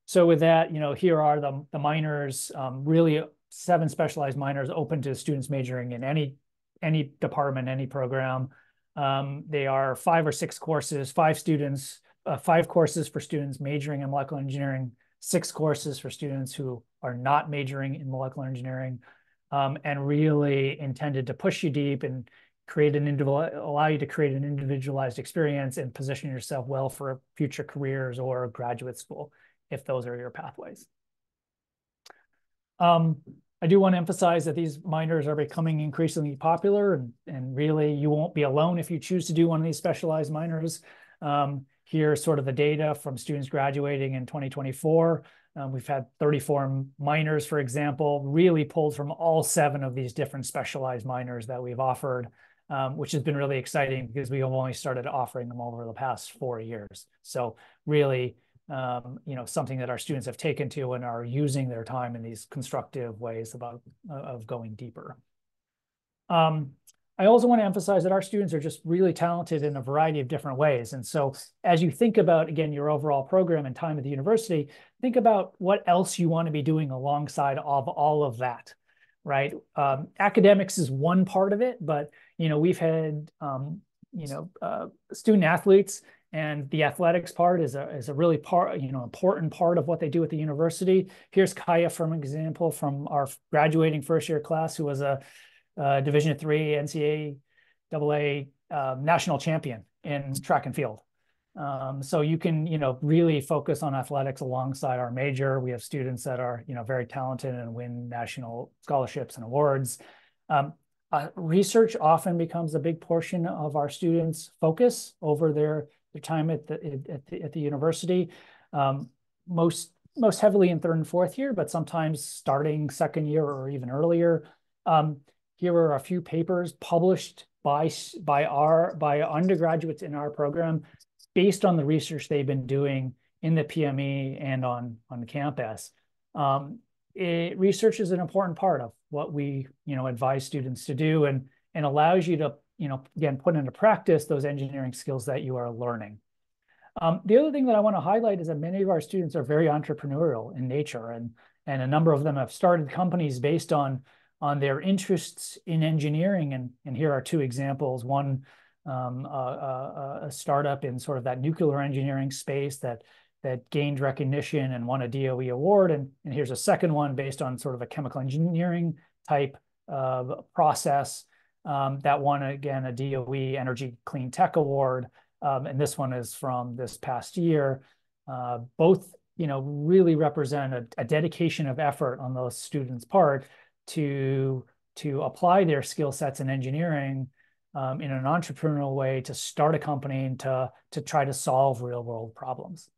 So with that, here are the minors, really 7 specialized minors open to students majoring in any department, any program. They are 5 or 6 courses, 5 courses for students majoring in molecular engineering, 6 courses for students who are not majoring in molecular engineering, and really intended to push you deep and allow you to create an individualized experience and position yourself well for future careers or graduate school, if those are your pathways. I do want to emphasize that these minors are becoming increasingly popular, and really you won't be alone if you choose to do one of these specialized minors. Here's sort of the data from students graduating in 2024. We've had 34 minors, for example, really pulled from all 7 of these different specialized minors that we've offered, which has been really exciting because we have only started offering them over the past 4 years. So really, something that our students have taken to and are using their time in these constructive ways of going deeper. I also want to emphasize that our students are just really talented in a variety of different ways. And so as you think about, again, your overall program and time at the university, think about what else you want to be doing alongside of all of that, right? Academics is one part of it, but, we've had, student athletes, and the athletics part is a really important part of what they do at the university. Here's Kaya, for example, from our graduating first year class, who was a Division III NCAA national champion in track and field. So you can, really focus on athletics alongside our major. We have students that are, very talented and win national scholarships and awards. Research often becomes a big portion of our students' focus over their time at the university. Most heavily in third and fourth year, but sometimes starting second year or even earlier. Here are a few papers published by undergraduates in our program based on the research they've been doing in the PME and on campus. Research is an important part of what we advise students to do, and allows you to again put into practice those engineering skills that you are learning. The other thing that I want to highlight is that many of our students are very entrepreneurial in nature, and a number of them have started companies based on their interests in engineering. And here are 2 examples. One, a startup in sort of that nuclear engineering space that gained recognition and won a DOE award. And here's a second one based on sort of a chemical engineering type process that won, again, a DOE Energy Clean Tech Award. And this one is from this past year. Both, really represent a dedication of effort on those students' part to apply their skill sets in engineering in an entrepreneurial way to start a company and to try to solve real world problems.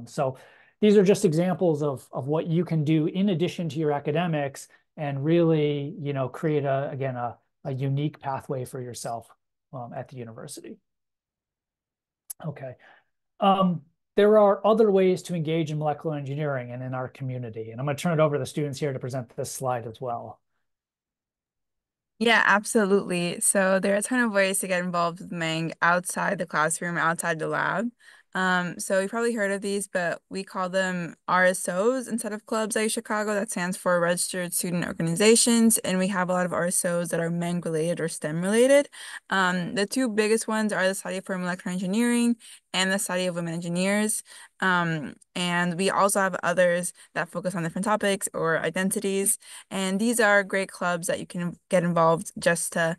So these are just examples of what you can do in addition to your academics and really, create a unique pathway for yourself at the university. Okay. There are other ways to engage in molecular engineering and in our community. And I'm going to turn it over to the students here to present this slide as well. Yeah, absolutely. So there are a ton of ways to get involved with Mang outside the classroom, outside the lab. So you've probably heard of these, but we call them RSOs instead of clubs at Chicago. That stands for Registered Student Organizations, and we have a lot of RSOs that are Mang related or STEM related. The two biggest ones are the Society for Molecular Engineering and the Society of Women Engineers. And we also have others that focus on different topics or identities. And these are great clubs that you can get involved just to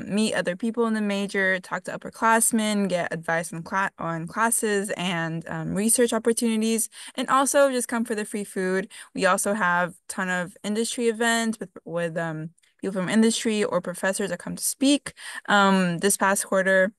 meet other people in the major, talk to upperclassmen, get advice on classes and research opportunities, and also just come for the free food. We also have a ton of industry events with people from industry or professors that come to speak. This past quarter,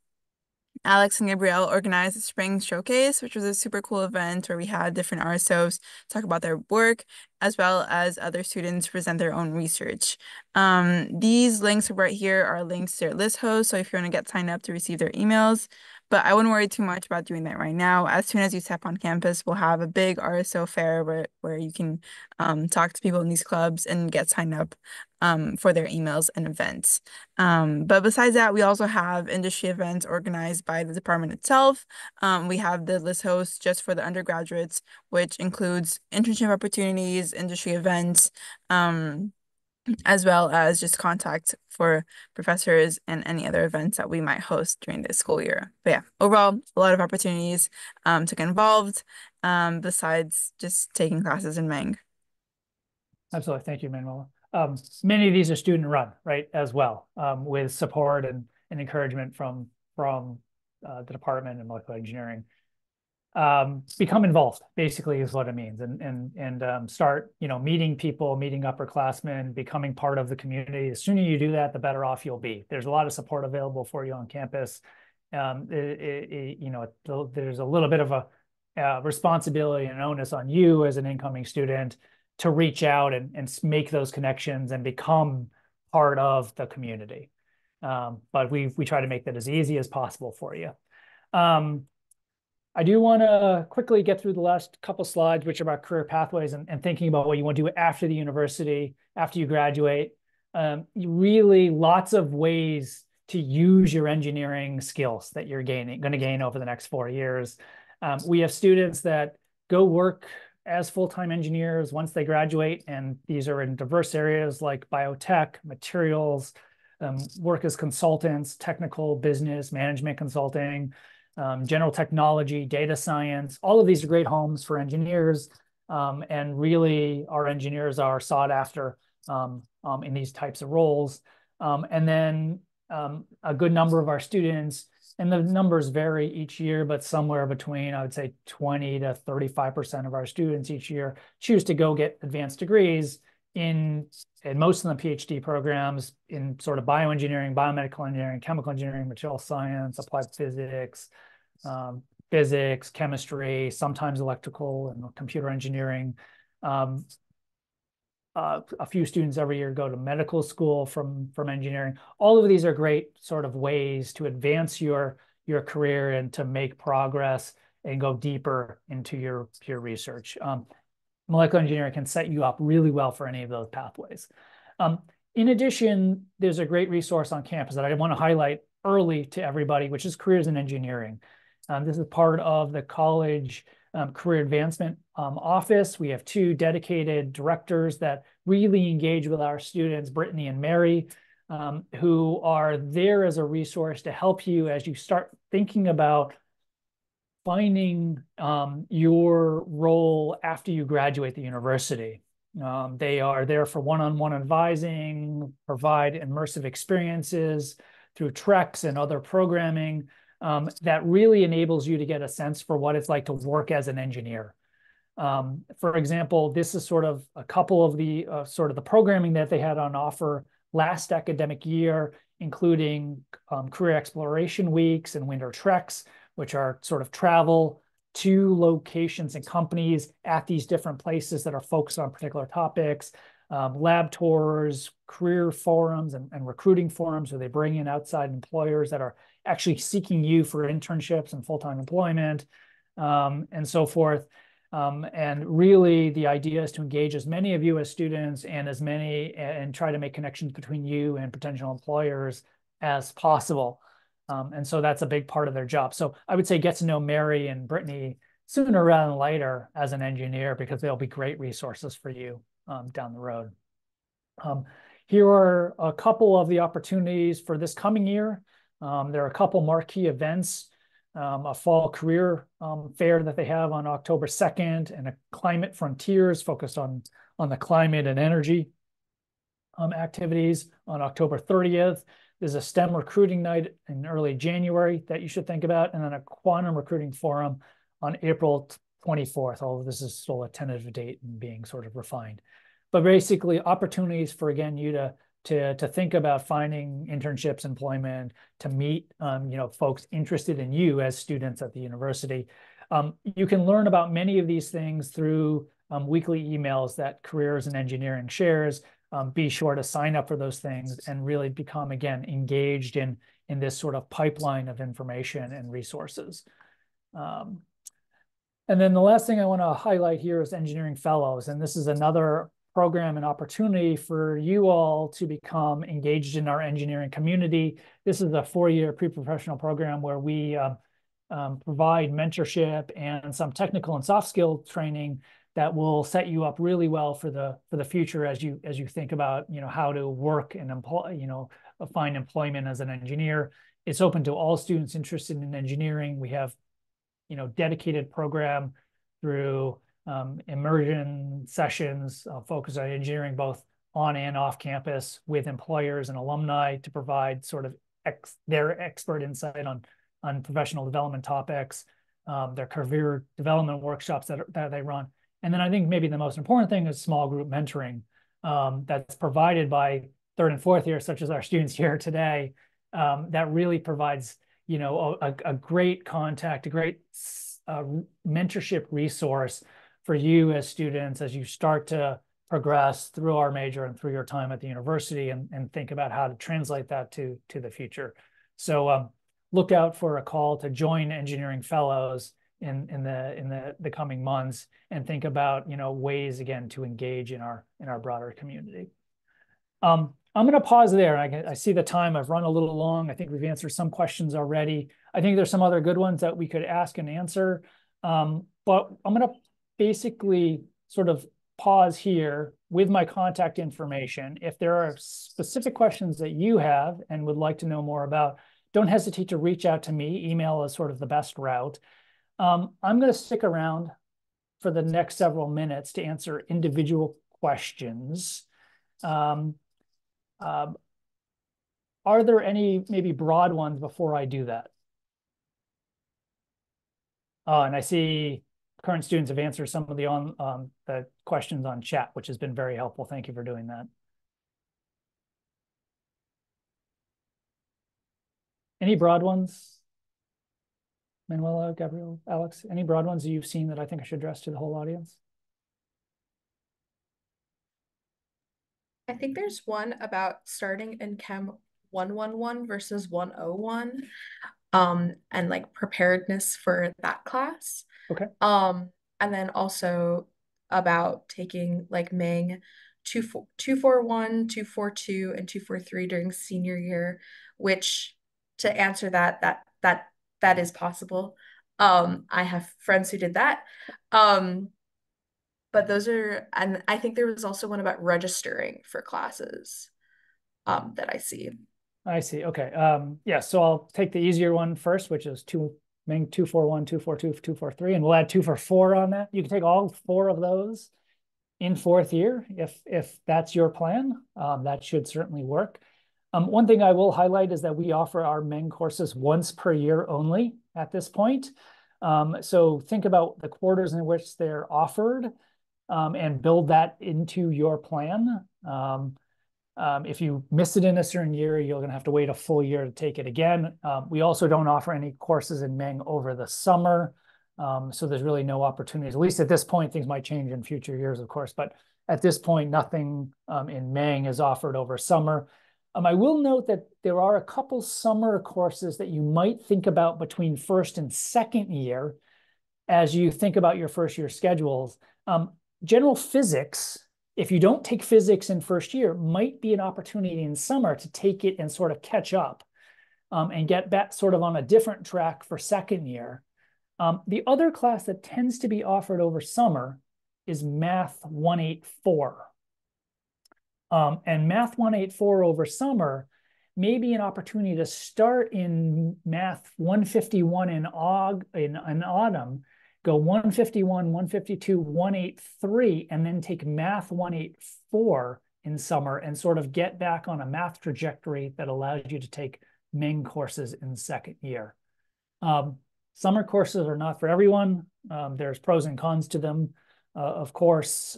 Alex and Gabrielle organized the Spring Showcase, which was a super cool event where we had different RSOs talk about their work, as well as other students present their own research. These links right here are links to their list hosts, so if you want to get signed up to receive their emails. But I wouldn't worry too much about doing that right now. As soon as you step on campus, we'll have a big RSO fair where you can talk to people in these clubs and get signed up for their emails and events. But besides that, we also have industry events organized by the department itself. We have the list hosts just for the undergraduates, which includes internship opportunities, industry events, as well as just contact for professors and any other events that we might host during this school year. But yeah, overall, a lot of opportunities to get involved besides just taking classes in Mang. Absolutely. Thank you, Manuela. Many of these are student run, right, as well, with support and encouragement from the department and molecular engineering. Become involved, basically, is what it means, and start, meeting people, meeting upperclassmen, becoming part of the community. The sooner you do that, the better off you'll be. There's a lot of support available for you on campus. There's a little bit of a responsibility and onus on you as an incoming student to reach out and make those connections and become part of the community. But we try to make that as easy as possible for you. I do want to quickly get through the last couple slides, which are about career pathways and thinking about what you want to do after the university, after you graduate. Really lots of ways to use your engineering skills that you're going to gain over the next 4 years. We have students that go work as full-time engineers once they graduate, and these are in diverse areas like biotech, materials, work as consultants, technical business, management consulting, general technology, data science. All of these are great homes for engineers, and really our engineers are sought after in these types of roles. And then a good number of our students, and the numbers vary each year, but somewhere between, I would say, 20 to 35% of our students each year choose to go get advanced degrees in most of the PhD programs in sort of bioengineering, biomedical engineering, chemical engineering, material science, applied physics, chemistry, sometimes electrical and computer engineering. A few students every year go to medical school from engineering. All of these are great sort of ways to advance your career and to make progress and go deeper into your research. Molecular engineering can set you up really well for any of those pathways. In addition, there's a great resource on campus that I want to highlight early to everybody, which is Careers in Engineering. This is part of the college career advancement office. We have 2 dedicated directors that really engage with our students, Brittany and Mary, who are there as a resource to help you as you start thinking about finding your role after you graduate the university. They are there for one-on-one advising, provide immersive experiences through treks and other programming that really enables you to get a sense for what it's like to work as an engineer. For example, this is sort of a couple of the sort of the programming that they had on offer last academic year including career exploration weeks and winter treks, which are sort of travel to locations and companies at these different places that are focused on particular topics, lab tours, career forums, and recruiting forums where they bring in outside employers that are actually seeking you for internships and full-time employment, and so forth. And really the idea is to engage as many of you as students and try to make connections between you and potential employers as possible. And so that's a big part of their job. So I would say get to know Mary and Brittany sooner rather than later as an engineer, because they'll be great resources for you down the road. Here are a couple of the opportunities for this coming year. There are a couple marquee events, a fall career fair that they have on October 2nd, and a climate frontiers focused on the climate and energy activities on October 30th. There's a STEM recruiting night in early January that you should think about, and then a quantum recruiting forum on April 24th, although this is still a tentative date and being sort of refined. But basically opportunities for, again, you to think about finding internships, employment, to meet folks interested in you as students at the university. You can learn about many of these things through weekly emails that Careers in Engineering shares. Be sure to sign up for those things and really become, again, engaged in this sort of pipeline of information and resources. And then the last thing I want to highlight here is Engineering Fellows. And this is another program and opportunity for you all to become engaged in our engineering community. This is a 4-year pre-professional program where we provide mentorship and some technical and soft skill training that will set you up really well for the future as you think about how to work and find employment as an engineer. It's open to all students interested in engineering. We have dedicated program through immersion sessions focused on engineering both on and off campus with employers and alumni to provide sort of their expert insight on professional development topics, their career development workshops that they run. And then I think maybe the most important thing is small group mentoring that's provided by 3rd and 4th year, such as our students here today, that really provides a great contact, a great mentorship resource for you as students as you start to progress through our major and through your time at the university and think about how to translate that to the future. So look out for a call to join Engineering Fellows in the coming months, and think about ways again to engage in our broader community. I'm going to pause there. I see the time. I've run a little long. I think we've answered some questions already. I think there's some other good ones that we could ask and answer. But I'm going to basically sort of pause here with my contact information. If there are specific questions that you have and would like to know more about, don't hesitate to reach out to me. Email is sort of the best route. I'm going to stick around for the next several minutes to answer individual questions. Are there any maybe broad ones before I do that? Oh, and I see current students have answered some of the questions on chat, which has been very helpful. Thank you for doing that. Any broad ones? Manuela, Gabriel, Alex, any broad ones that you've seen that I think I should address to the whole audience? I think there's one about starting in Chem 111 versus 101, and like preparedness for that class. Okay. And then also about taking like Ming 241, 242, and 243 during senior year, which to answer that is possible. I have friends who did that. But those are, and I think there was also one about registering for classes that I see. I see. Okay. Yeah, so I'll take the easier one first, which is Ming 241, 242, 243, and we'll add 244 on that. You can take all 4 of those in 4th year if that's your plan. That should certainly work. One thing I will highlight is that we offer our Ming courses once per year only at this point. So think about the quarters in which they're offered and build that into your plan. If you miss it in a certain year, you're going to have to wait a full year to take it again. We also don't offer any courses in Meng over the summer. So there's really no opportunities. At least at this point, things might change in future years, of course. But at this point, nothing in Meng is offered over summer. I will note that there are a couple summer courses that you might think about between first and second year as you think about your first year schedules. General physics, if you don't take physics in first year, might be an opportunity in summer to take it and sort of catch up and get back sort of on a different track for second year. The other class that tends to be offered over summer is Math 184. And Math 184 over summer may be an opportunity to start in Math 151 in autumn, go 151, 152, 183, and then take Math 184 in summer and sort of get back on a math trajectory that allows you to take Meng courses in second year. Summer courses are not for everyone. There's pros and cons to them. Of course,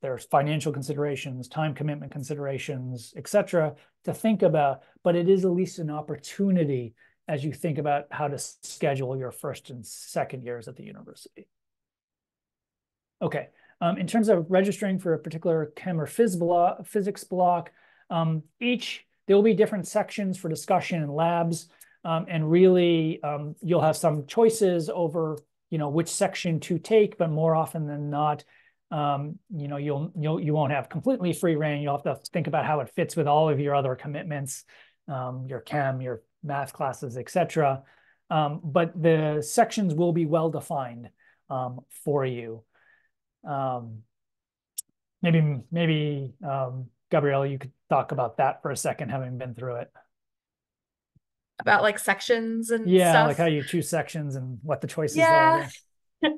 there's financial considerations, time commitment considerations, et cetera, to think about, but it is at least an opportunity as you think about how to schedule your first and second years at the university. Okay, in terms of registering for a particular chem or physics block, there will be different sections for discussion and labs, and really you'll have some choices over, which section to take, but more often than not, you won't have completely free reign. You'll have to think about how it fits with all of your other commitments, your chem, your math classes, et cetera. But the sections will be well defined for you. Maybe Gabrielle, you could talk about that for a second, having been through it. About like sections and Yeah, stuff. like how you choose sections and what the choices are. Yeah.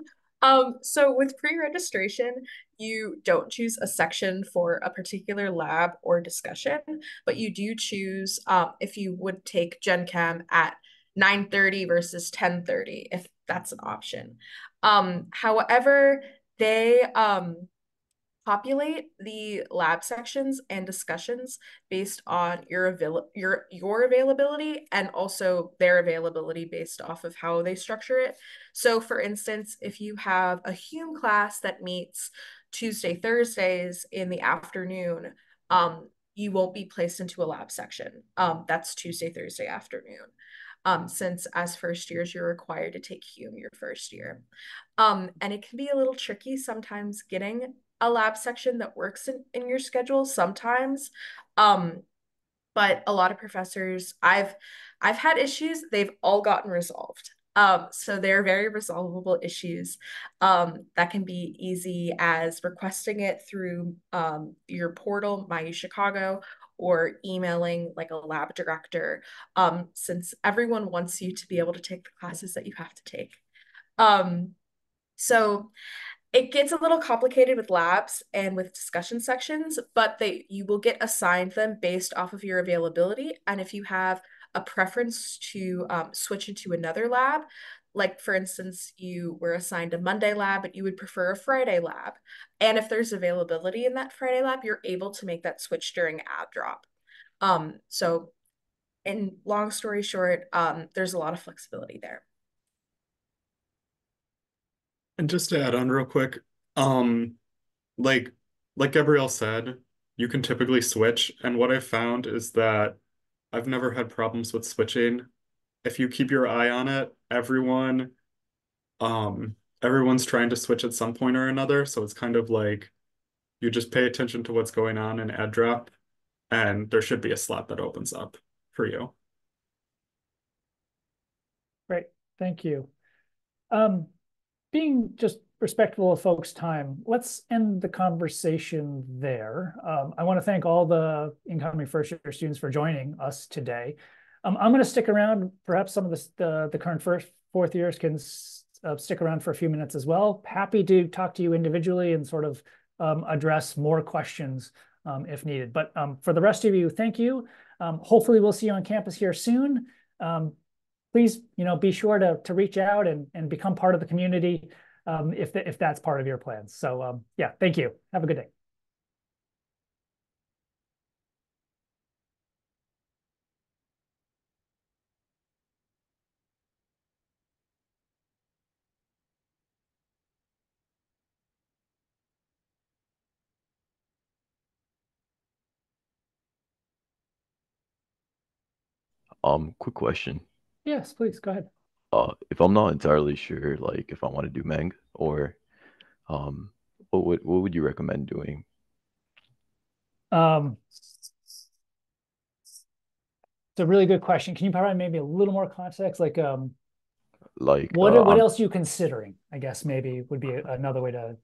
So with pre-registration, you don't choose a section for a particular lab or discussion, but you do choose if you would take Gen Chem at 9:30 versus 10:30, if that's an option. However, they populate the lab sections and discussions based on your availability and also their availability based off of how they structure it. So for instance, if you have a Hume class that meets Tuesday, Thursdays in the afternoon, you won't be placed into a lab section. That's Tuesday, Thursday afternoon. Since as first years, you're required to take Hume your first year. And it can be a little tricky sometimes getting a lab section that works in your schedule sometimes. But a lot of professors, I've had issues, they've all gotten resolved. So they're very resolvable issues that can be easy as requesting it through your portal, My UChicago, or emailing like a lab director, since everyone wants you to be able to take the classes that you have to take. So it gets a little complicated with labs and with discussion sections, but you will get assigned them based off of your availability. And if you have a preference to switch into another lab, like for instance, you were assigned a Monday lab, but you would prefer a Friday lab. And if there's availability in that Friday lab, you're able to make that switch during ad drop. So in long story short, there's a lot of flexibility there. And just to add on real quick, um, like Gabrielle said, you can typically switch, and what I've found is that I've never had problems with switching. If you keep your eye on it, everyone's trying to switch at some point or another, so it's kind of like you just pay attention to what's going on in ad drop, and there should be a slot that opens up for you. Great, thank you. Being just respectful of folks' time, let's end the conversation there. I want to thank all the incoming first-year students for joining us today. I'm going to stick around. Perhaps some of the current fourth years can stick around for a few minutes as well. Happy to talk to you individually and sort of address more questions if needed. But for the rest of you, thank you. Hopefully we'll see you on campus here soon. Please, be sure to reach out and become part of the community if that's part of your plans. So yeah, thank you. Have a good day. Quick question. Yes, please go ahead. If I'm not entirely sure, like if I want to do Meng or um, what would you recommend doing? Um, it's a really good question. Can you provide maybe a little more context? Like, Like, what else are you considering? I guess maybe would be another way to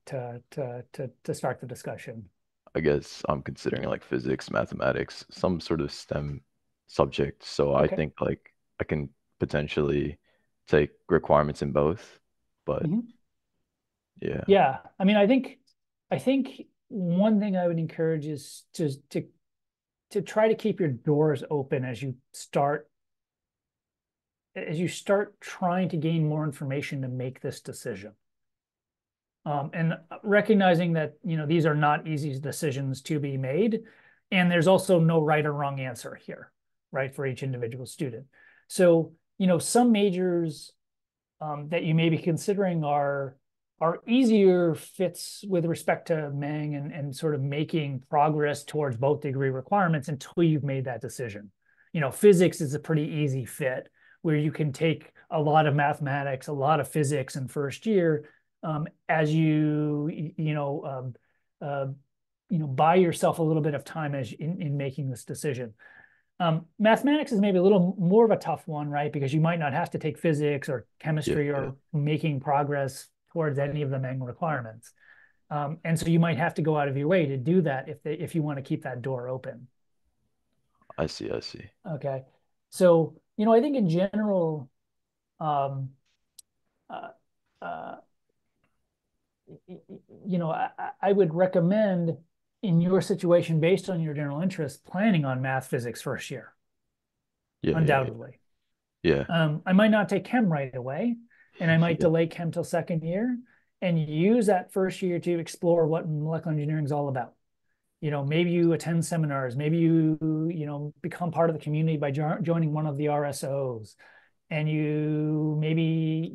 start the discussion. I guess I'm considering like physics, mathematics, some sort of STEM subject. So I Okay. think like I can potentially take requirements in both. But Mhm. yeah, Yeah. I mean, I think one thing I would encourage is to try to keep your doors open as you start trying to gain more information to make this decision. And recognizing that these are not easy decisions to be made, and there's also no right or wrong answer here, right, for each individual student. So some majors that you may be considering are easier fits with respect to Mang and sort of making progress towards both degree requirements until you've made that decision. Physics is a pretty easy fit where you can take a lot of mathematics, a lot of physics in first year as buy yourself a little bit of time as in making this decision. Mathematics is maybe a little more of a tough one, right? Because you might not have to take physics or yeah, chemistry yeah. or making progress towards any of the Meng requirements. And so you might have to go out of your way to do that if you want to keep that door open. I see, I see. Okay. So, I think in general, um, uh, uh, I would recommend in your situation, based on your general interest, planning on math physics first year, Yeah, yeah, yeah. undoubtedly. Yeah, I might not take chem right away, and I might yeah. delay chem till second year and use that first year to explore what molecular engineering is all about. Maybe you attend seminars, maybe you become part of the community by joining one of the RSOs, and you maybe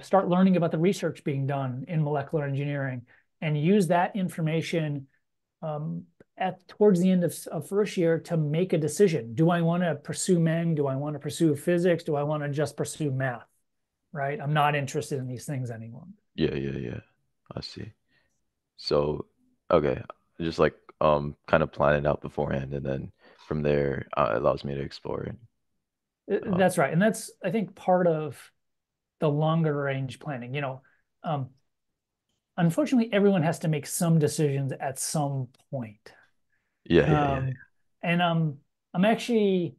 start learning about the research being done in molecular engineering, and use that information um, towards the end of first year to make a decision. Do I want to pursue Meng? Do I want to pursue physics? Do I want to just pursue math? Right? I'm not interested in these things anymore. Yeah, yeah, yeah. I see. So, okay, just like kind of plan it out beforehand, and then from there, it allows me to explore it. Uh, That's right. And that's, I think, part of the longer range planning. Um, Unfortunately, everyone has to make some decisions at some point. yeah, yeah, yeah. Um, and I'm actually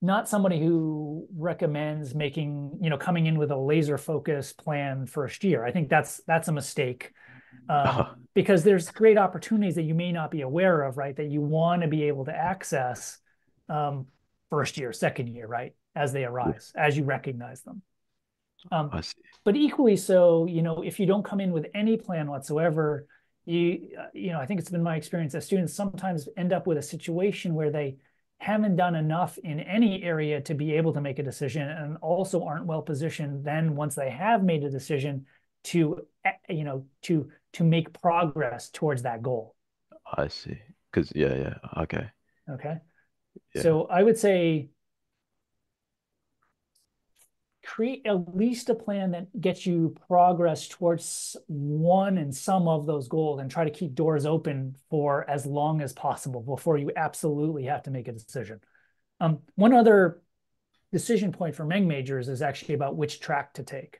not somebody who recommends coming in with a laser focused plan first year. I think that's a mistake because there's great opportunities that you may not be aware of, right? That you want to be able to access um, first year, second year, right? As they Yeah, arise, as you recognize them. Um, I see. but equally so, if you don't come in with any plan whatsoever, I think it's been my experience that students sometimes end up with a situation where they haven't done enough in any area to be able to make a decision, and also aren't well positioned then once they have made a decision to, to make progress towards that goal. I see. Because yeah, yeah. Okay. Okay. Yeah, So I would say create at least a plan that gets you progress towards one and some of those goals, and try to keep doors open for as long as possible before you absolutely have to make a decision. One other decision point for Meng majors is actually about which track to take.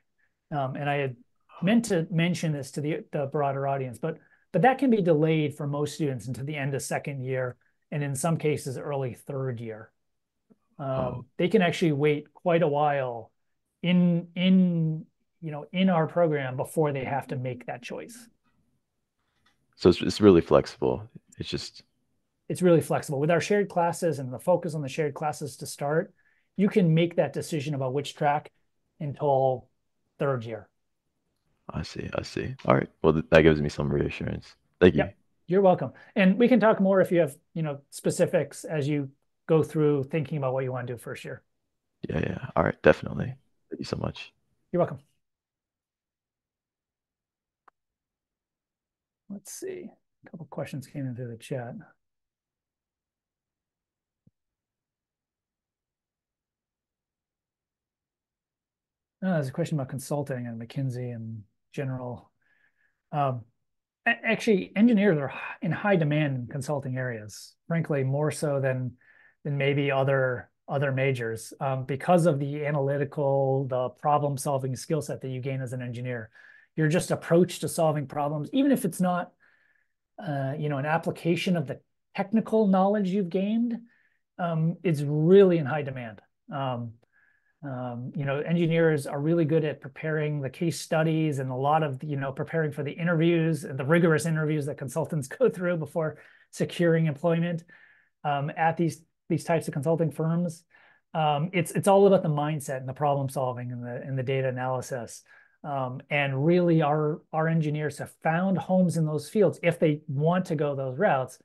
And I had meant to mention this to the broader audience, but that can be delayed for most students into the end of second year, and in some cases early third year. oh, They can actually wait quite a while in our program before they have to make that choice. so it's really flexible. It's just It's really flexible with our shared classes and the focus on the shared classes to start. You can make that decision about which track until third year. I see, I see. All right. Well, that gives me some reassurance. Thank you. Yep, you're welcome. And we can talk more if you have specifics as you go through thinking about what you want to do first year. Yeah, yeah. All right, definitely. Thank you so much. You're welcome. Let's see. A couple questions came in through the chat. There's a question about consulting and McKinsey and general. Um, Actually, engineers are in high demand in consulting areas, frankly, more so than maybe other majors, because of the analytical, the problem-solving skill set that you gain as an engineer. Your just approach to solving problems, even if it's not an application of the technical knowledge you've gained, is really in high demand. Engineers are really good at preparing the case studies and a lot of, preparing for the interviews and the rigorous interviews that consultants go through before securing employment at these types of consulting firms. It's all about the mindset and the problem solving and the data analysis. And really, our engineers have found homes in those fields if they want to go those routes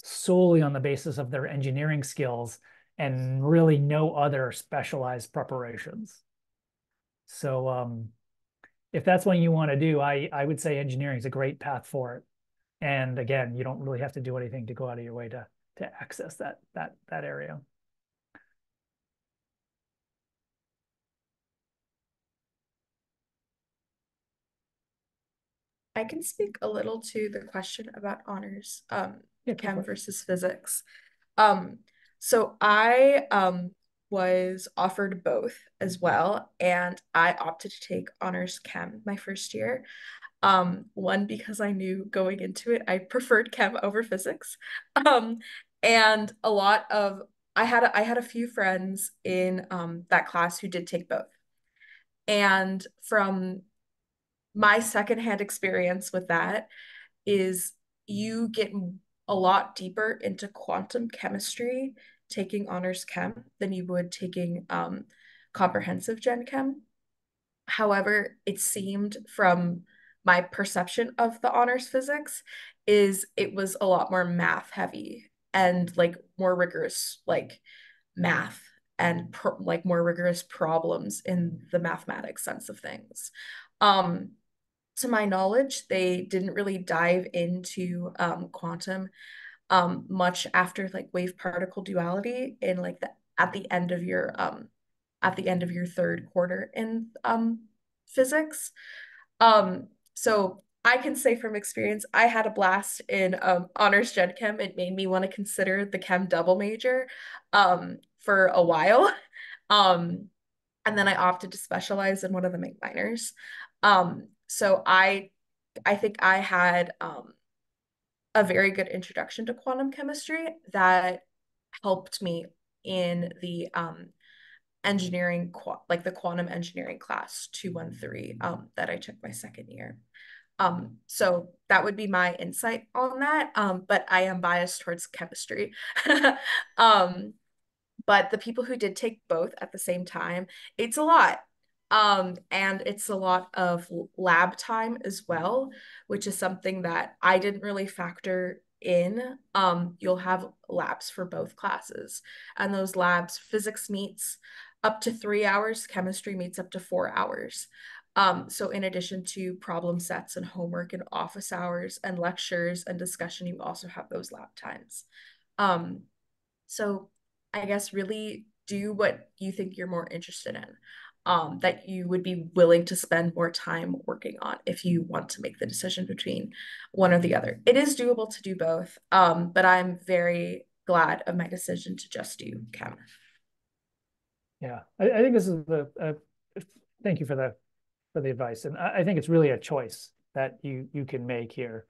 solely on the basis of their engineering skills and really no other specialized preparations. So if that's what you want to do, I would say engineering is a great path for it. And again, you don't really have to do anything to go out of your way to access that area. I can speak a little to the question about honors, Yeah, chem versus physics. Um, so I was offered both as well, and I opted to take honors chem my first year. One, because I knew going into it, I preferred chem over physics. Um, and a lot of I had a few friends in that class who did take both. And from my secondhand experience with that is you get a lot deeper into quantum chemistry taking honors chem than you would taking comprehensive gen chem. However, it seemed from my perception of the honors physics is it was a lot more math heavy and like more rigorous like math and like more rigorous problems in the mathematics sense of things. Um, to my knowledge, they didn't really dive into quantum much after like wave particle duality in like the at the end of your third quarter in physics. So I can say from experience, I had a blast in honors gen chem. It made me want to consider the chem double major for a while. Um, and then I opted to specialize in one of the main minors. So I think I had a very good introduction to quantum chemistry that helped me in the engineering like the quantum engineering class 213 that I took my second year. So that would be my insight on that. But I am biased towards chemistry. um, but the people who did take both at the same time, it's a lot. And it's a lot of lab time as well, which is something that I didn't really factor in. You'll have labs for both classes, and those labs, physics meets up to 3 hours, chemistry meets up to 4 hours. So in addition to problem sets and homework and office hours and lectures and discussion, you also have those lab times. So I guess really do what you think you're more interested in, that you would be willing to spend more time working on if you want to make the decision between one or the other. It is doable to do both, but I'm very glad of my decision to just do chem. Yeah, I think this is thank you for the advice, and I think it's really a choice that you can make here.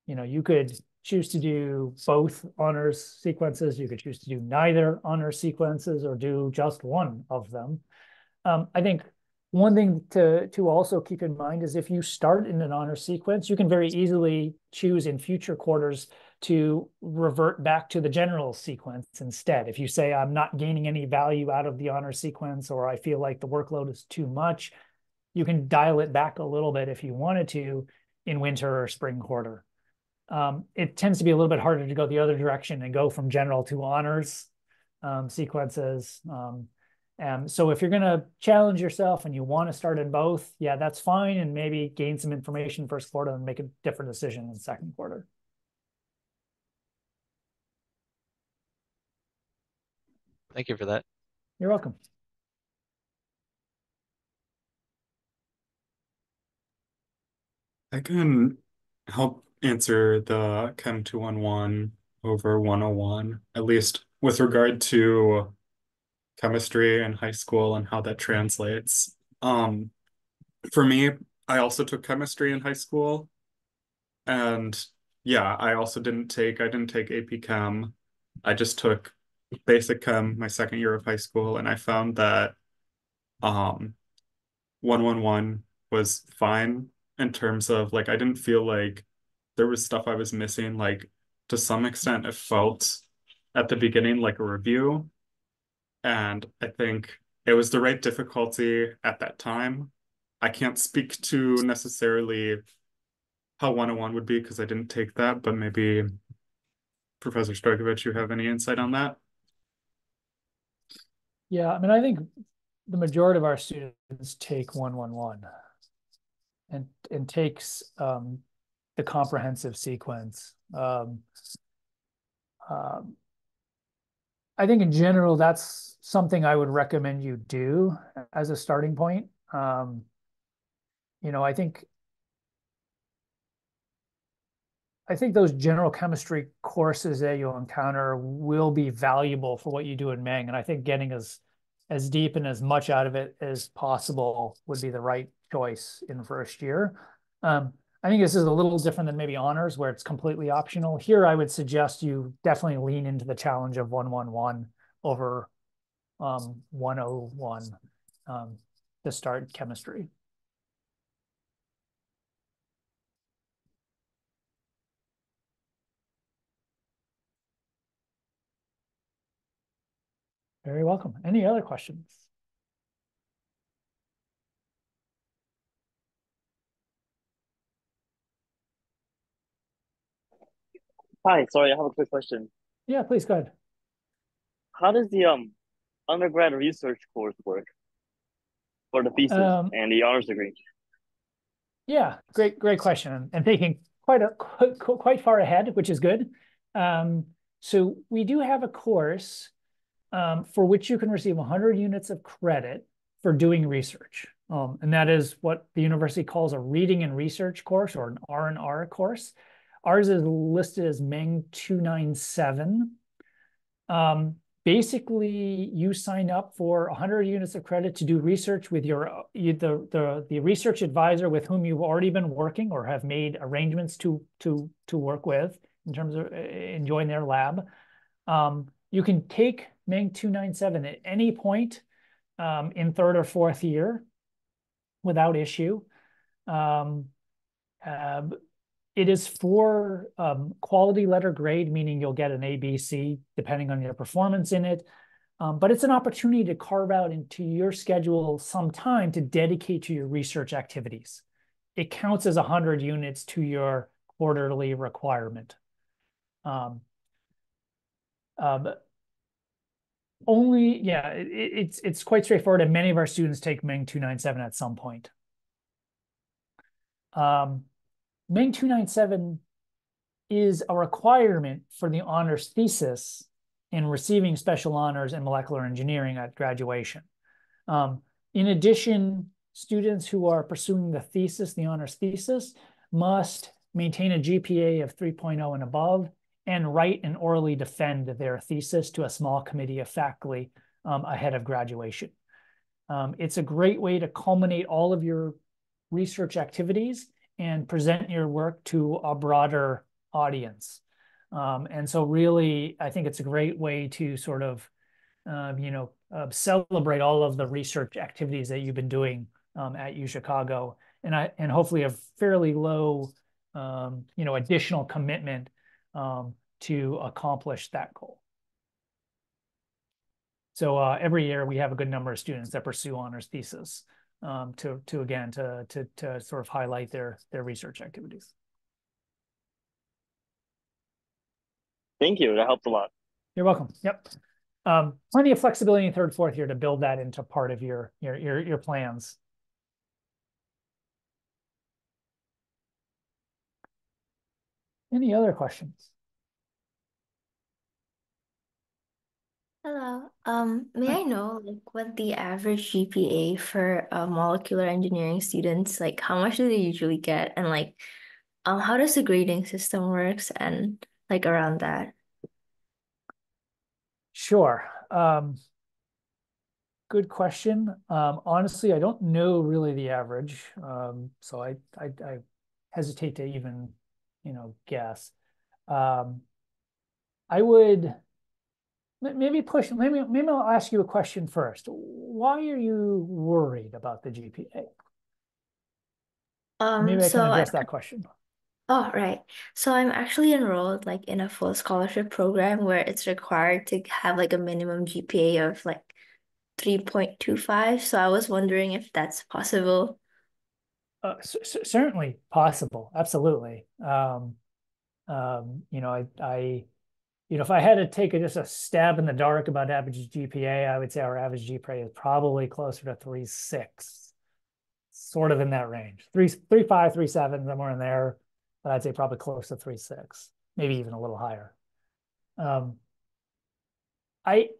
You could choose to do both honors sequences. You could choose to do neither honors sequences or do just one of them. I think one thing to also keep in mind is if you start in an honor sequence, you can very easily choose in future quarters to revert back to the general sequence instead. If you say, I'm not gaining any value out of the honor sequence, or I feel like the workload is too much, you can dial it back a little bit if you wanted to in winter or spring quarter. It tends to be a little bit harder to go the other direction and go from general to honors sequences. So if you're going to challenge yourself and you want to start in both, yeah, that's fine. And maybe gain some information first quarter and make a different decision in the second quarter. Thank you for that. You're welcome. I can help answer the Chem 211 over 101, at least with regard to chemistry in high school and how that translates. For me, I also took chemistry in high school, and yeah, I didn't take AP Chem. I just took basic chem my second year of high school, and I found that um 111 was fine in terms of like I didn't feel like there was stuff I was missing. Like to some extent, it felt at the beginning like a review, and I think it was the right difficulty at that time. I can't speak to necessarily how 101 would be because I didn't take that, but maybe Professor Stoykovich, you have any insight on that? Yeah, I mean, I think the majority of our students take 111 and takes the comprehensive sequence. Um, I think in general, that's something I would recommend you do as a starting point. You know, I think those general chemistry courses that you'll encounter will be valuable for what you do in Meng. And I think getting as deep and as much out of it as possible would be the right choice in first year. I think this is a little different than maybe honors where it's completely optional. Here, I would suggest you definitely lean into the challenge of 111 over 101 to start chemistry. Very welcome. Any other questions? Hi, sorry, I have a quick question. Yeah, please go ahead. How does the undergrad research course work for the thesis Um, and the honors degree? Yeah, great question, and thinking quite far ahead, which is good. So we do have a course for which you can receive 100 units of credit for doing research, and that is what the university calls a reading and research course or an R&R course. Ours is listed as Meng 297. Basically, you sign up for 100 units of credit to do research with the research advisor with whom you've already been working or have made arrangements to work with in terms of enjoying their lab. You can take Meng 297 at any point in third or fourth year without issue. Um, uh, it is for quality letter grade, meaning you'll get an A, B, C, depending on your performance in it. But it's an opportunity to carve out into your schedule some time to dedicate to your research activities. It counts as 100 units to your quarterly requirement. Um, it's quite straightforward, and many of our students take Meng 297 at some point. Meng 297 is a requirement for the honors thesis in receiving special honors in molecular engineering at graduation. In addition, students who are pursuing the thesis, the honors thesis, must maintain a GPA of 3.0 and above and write and orally defend their thesis to a small committee of faculty ahead of graduation. It's a great way to culminate all of your research activities and present your work to a broader audience. And so really, I think it's a great way to sort of, celebrate all of the research activities that you've been doing at UChicago, and hopefully a fairly low, additional commitment to accomplish that goal. So every year we have a good number of students that pursue honors thesis to sort of highlight their research activities. Thank you. That helped a lot. You're welcome. Yep. Plenty of flexibility in third, fourth year to build that into part of your plans. Any other questions? Hello. May I know like what the average GPA for molecular engineering students, like how much do they usually get and like how does the grading system works and like around that? Sure. Good question. Honestly, I don't know really the average. So I hesitate to even, guess. Um, I would maybe I'll ask you a question first. Why are you worried about the GPA? Maybe I can So I address that question. oh right. So I'm actually enrolled like in a full scholarship program where it's required to have like a minimum GPA of like 3.25. So I was wondering if that's possible. Certainly possible. Absolutely. You know, if I had to take just a stab in the dark about average GPA, I would say our average GPA is probably closer to 3.6, sort of in that range. 3.5, 3.7, somewhere in there. But I'd say probably close to 3.6, maybe even a little higher. Um, I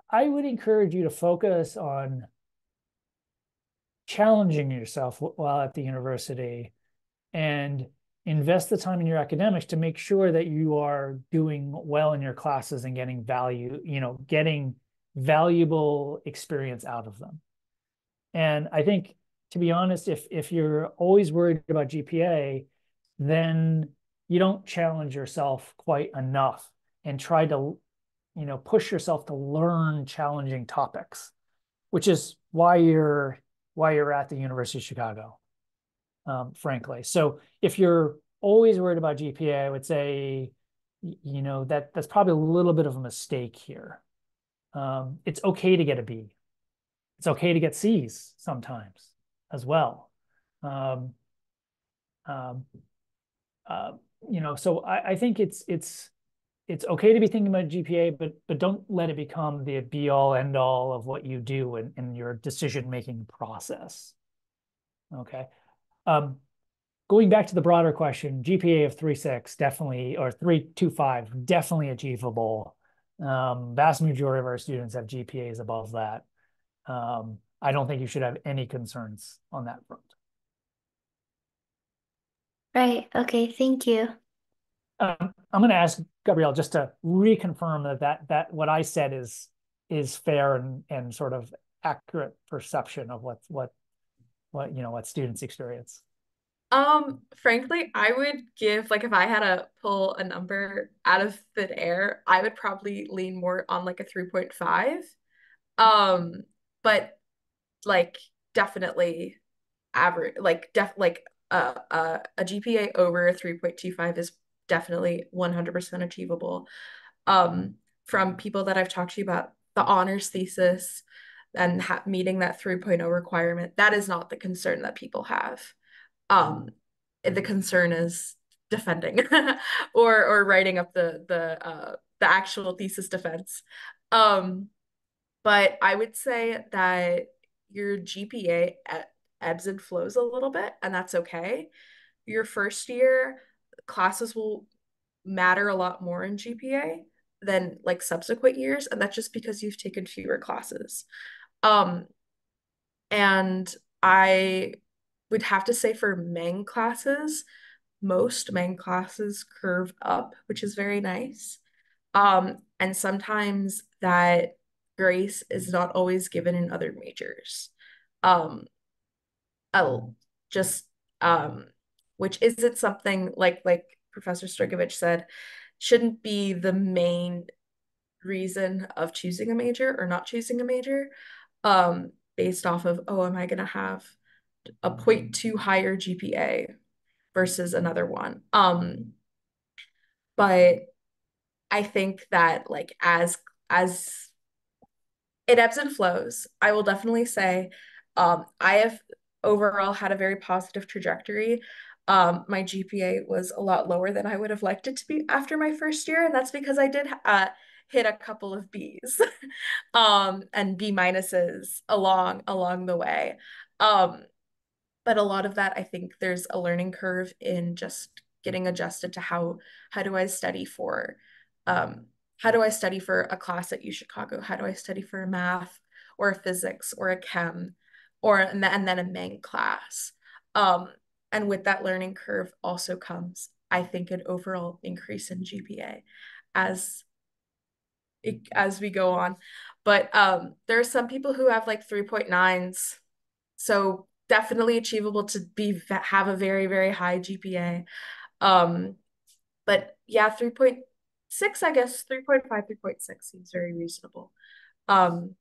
I would encourage you to focus on challenging yourself while at the university and invest the time in your academics to make sure that you are doing well in your classes and getting getting valuable experience out of them. And I think, to be honest, if you're always worried about GPA, then you don't challenge yourself quite enough and try to, push yourself to learn challenging topics, which is why you're at the University of Chicago, frankly. So if you're always worried about GPA, I would say, that's probably a little bit of a mistake here. It's okay to get a B. It's okay to get C's sometimes as well. Um, um, uh, so I think it's okay to be thinking about GPA, but don't let it become the be all end all of what you do in your decision making process. Okay. Um, Going back to the broader question, GPA of 3.6 definitely, or 3.25 definitely achievable. Vast majority of our students have GPAs above that. I don't think you should have any concerns on that front. Right. Okay, thank you. I'm going to ask Gabrielle just to reconfirm that what I said is fair and sort of accurate perception of what students experience. Frankly, I would give like if I had to pull a number out of thin air, I would probably lean more on like a 3.5. Um, but like definitely average like a GPA over a 3.25 is definitely 100% achievable. Um, from people that I've talked to about the honors thesis and meeting that 3.0 requirement, that is not the concern that people have. Um, the concern is defending or writing up the actual thesis defense. Um, but I would say that your GPA ebbs and flows a little bit, and that's okay. Your first year classes will matter a lot more in GPA than like subsequent years, and that's just because you've taken fewer classes. Um, and I would have to say for main classes, most main classes curve up, which is very nice. And sometimes that grace is not always given in other majors. Um, oh, just which isn't something like Professor Stoykovich said, shouldn't be the main reason of choosing a major or not choosing a major, based off of, oh, am I gonna have a point two higher GPA versus another one. But I think that like as it ebbs and flows, I will definitely say I have overall had a very positive trajectory. My GPA was a lot lower than I would have liked it to be after my first year, and that's because I did hit a couple of Bs and B minuses along the way. Um, but a lot of that, I think there's a learning curve in just getting adjusted to how do I study for how do I study for a class at UChicago? How do I study for a math or a physics or a chem and then a Meng class? And with that learning curve also comes, I think, an overall increase in GPA as as we go on. But there are some people who have like 3.9s, so definitely achievable to have a very, very high GPA. But yeah, 3.6, I guess 3.5, 3.6 seems very reasonable. Um,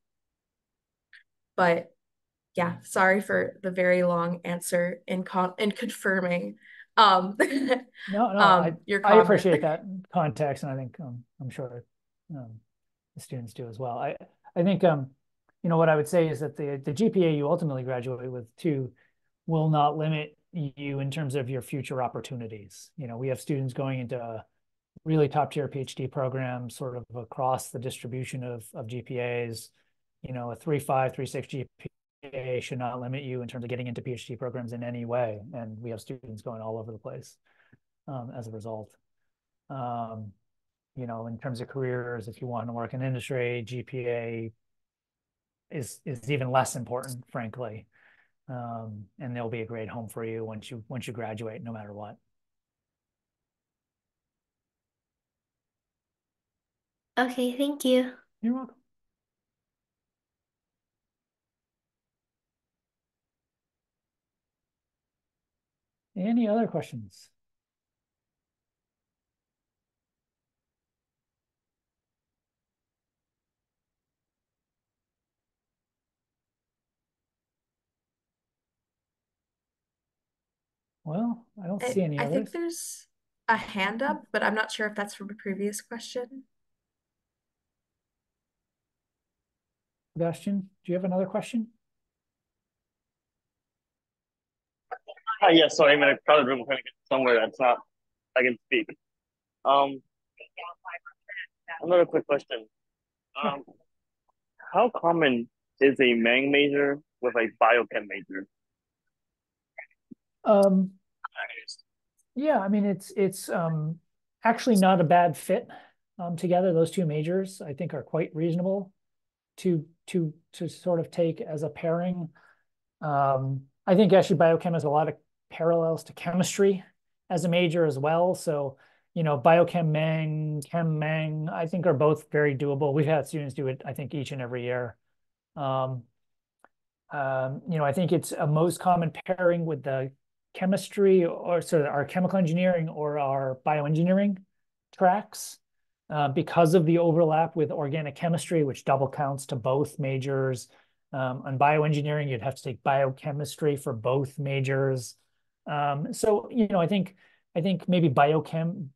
but yeah, sorry for the very long answer in confirming No, your I comment. appreciate that context, and I think I'm sure um, the students do as well. I think what I would say is that the GPA you ultimately graduate with too will not limit you in terms of your future opportunities. We have students going into really top tier PhD programs sort of across the distribution of GPAs. A 3.5, 3.6 GPA should not limit you in terms of getting into PhD programs in any way. And we have students going all over the place as a result. In terms of careers, if you want to work in industry, GPA is even less important, frankly. And there'll be a great home for you once you graduate, no matter what. Okay, thank you. You're welcome. Any other questions? Well, I don't see any I think others. there's a hand up, but I'm not sure if that's from a previous question. Sebastian, do you have another question? Yeah, sorry, I'm in a crowded room trying to get somewhere that's not, I can speak. Um, Another quick question. Sure. Um, how common is a Mang major with a biochem major? Um, yeah, I mean it's actually not a bad fit together. Those two majors I think are quite reasonable to sort of take as a pairing. I think actually biochem has a lot of parallels to chemistry as a major as well. So, biochem Meng, chem Meng, I think are both very doable. We've had students do it, I think, each and every year. I think it's a most common pairing with the chemistry or sort of our chemical engineering or our bioengineering tracks because of the overlap with organic chemistry, which double counts to both majors. On bioengineering, you'd have to take biochemistry for both majors. So, I think maybe biochem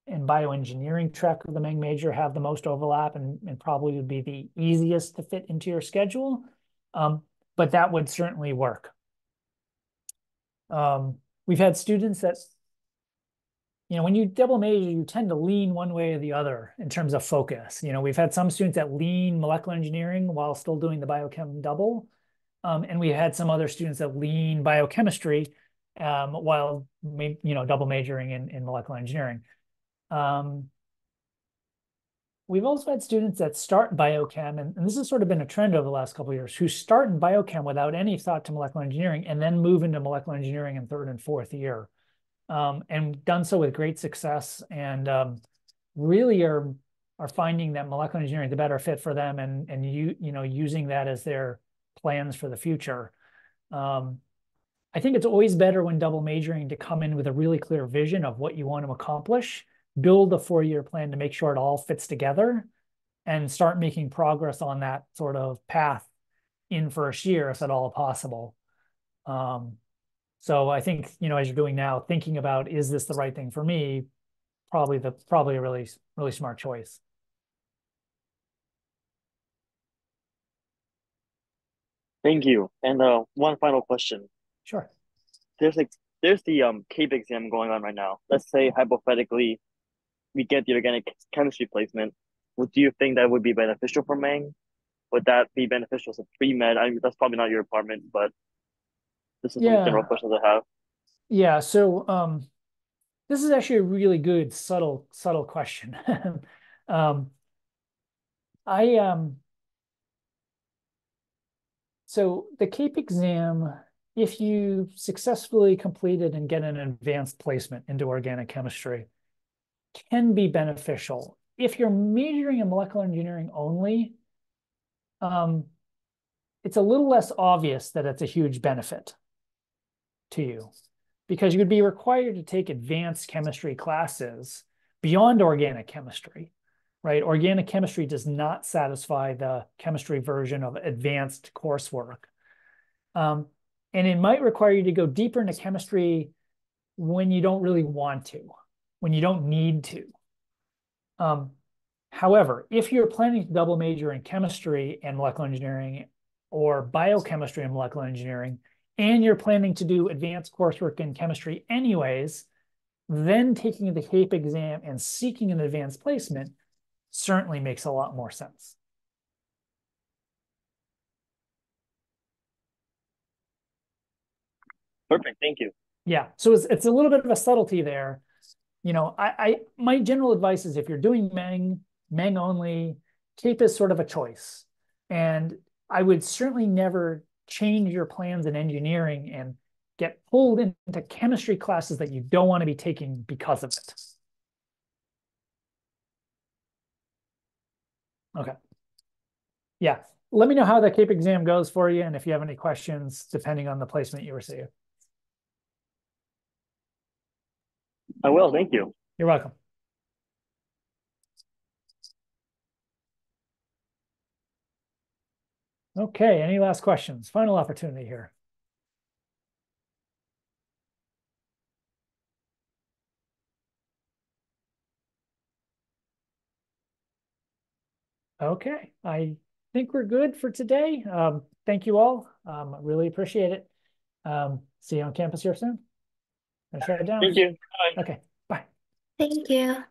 and bioengineering track of the Meng major have the most overlap and probably would be the easiest to fit into your schedule. But that would certainly work. We've had students that, when you double major, you tend to lean one way or the other in terms of focus. We've had some students that lean molecular engineering while still doing the biochem double. And we had some other students that lean biochemistry while double majoring in molecular engineering. We've also had students that start biochem, and this has sort of been a trend over the last couple of years, who start in biochem without any thought to molecular engineering and then move into molecular engineering in third and fourth year, and done so with great success, and really are finding that molecular engineering is a better fit for them, and using that as their plans for the future. I think it's always better when double majoring to come in with a really clear vision of what you want to accomplish, build a 4-year plan to make sure it all fits together, and start making progress on that sort of path in first year, if at all possible. So I think, as you're doing now, thinking about, is this the right thing for me? Probably a really, really smart choice. Thank you. And one final question. Sure. There's the CAPE exam going on right now. Let's say hypothetically we get the organic chemistry placement. Do you think that would be beneficial for Mang? Would that be beneficial as a pre-med? I mean, that's probably not your department, but this is some general Yeah. questions I have. Yeah. So this is actually a really good subtle question. Um, I So the CAPE exam, if you successfully complete it and get an advanced placement into organic chemistry, can be beneficial. If you're majoring in molecular engineering only, it's a little less obvious that it's a huge benefit to you because you'd be required to take advanced chemistry classes beyond organic chemistry, right? Organic chemistry does not satisfy the chemistry version of advanced coursework. And it might require you to go deeper into chemistry when you don't really want to, when you don't need to. However, if you're planning to double major in chemistry and molecular engineering or biochemistry and molecular engineering, and you're planning to do advanced coursework in chemistry anyways, then taking the CAPE exam and seeking an advanced placement certainly makes a lot more sense. Perfect. Thank you. Yeah, so it's a little bit of a subtlety there. You know, my general advice is if you're doing Meng only, CAPE is sort of a choice. And I would certainly never change your plans in engineering and get pulled into chemistry classes that you don't want to be taking because of it. Okay. Yeah. Let me know how the CAPE exam goes for you and if you have any questions, depending on the placement you receive. I will. Thank you. You're welcome. Okay, any last questions? Final opportunity here. Okay, I think we're good for today. Thank you all. I really appreciate it. See you on campus here soon. I'm gonna shut it down. Thank you. Bye. Okay, bye. Thank you.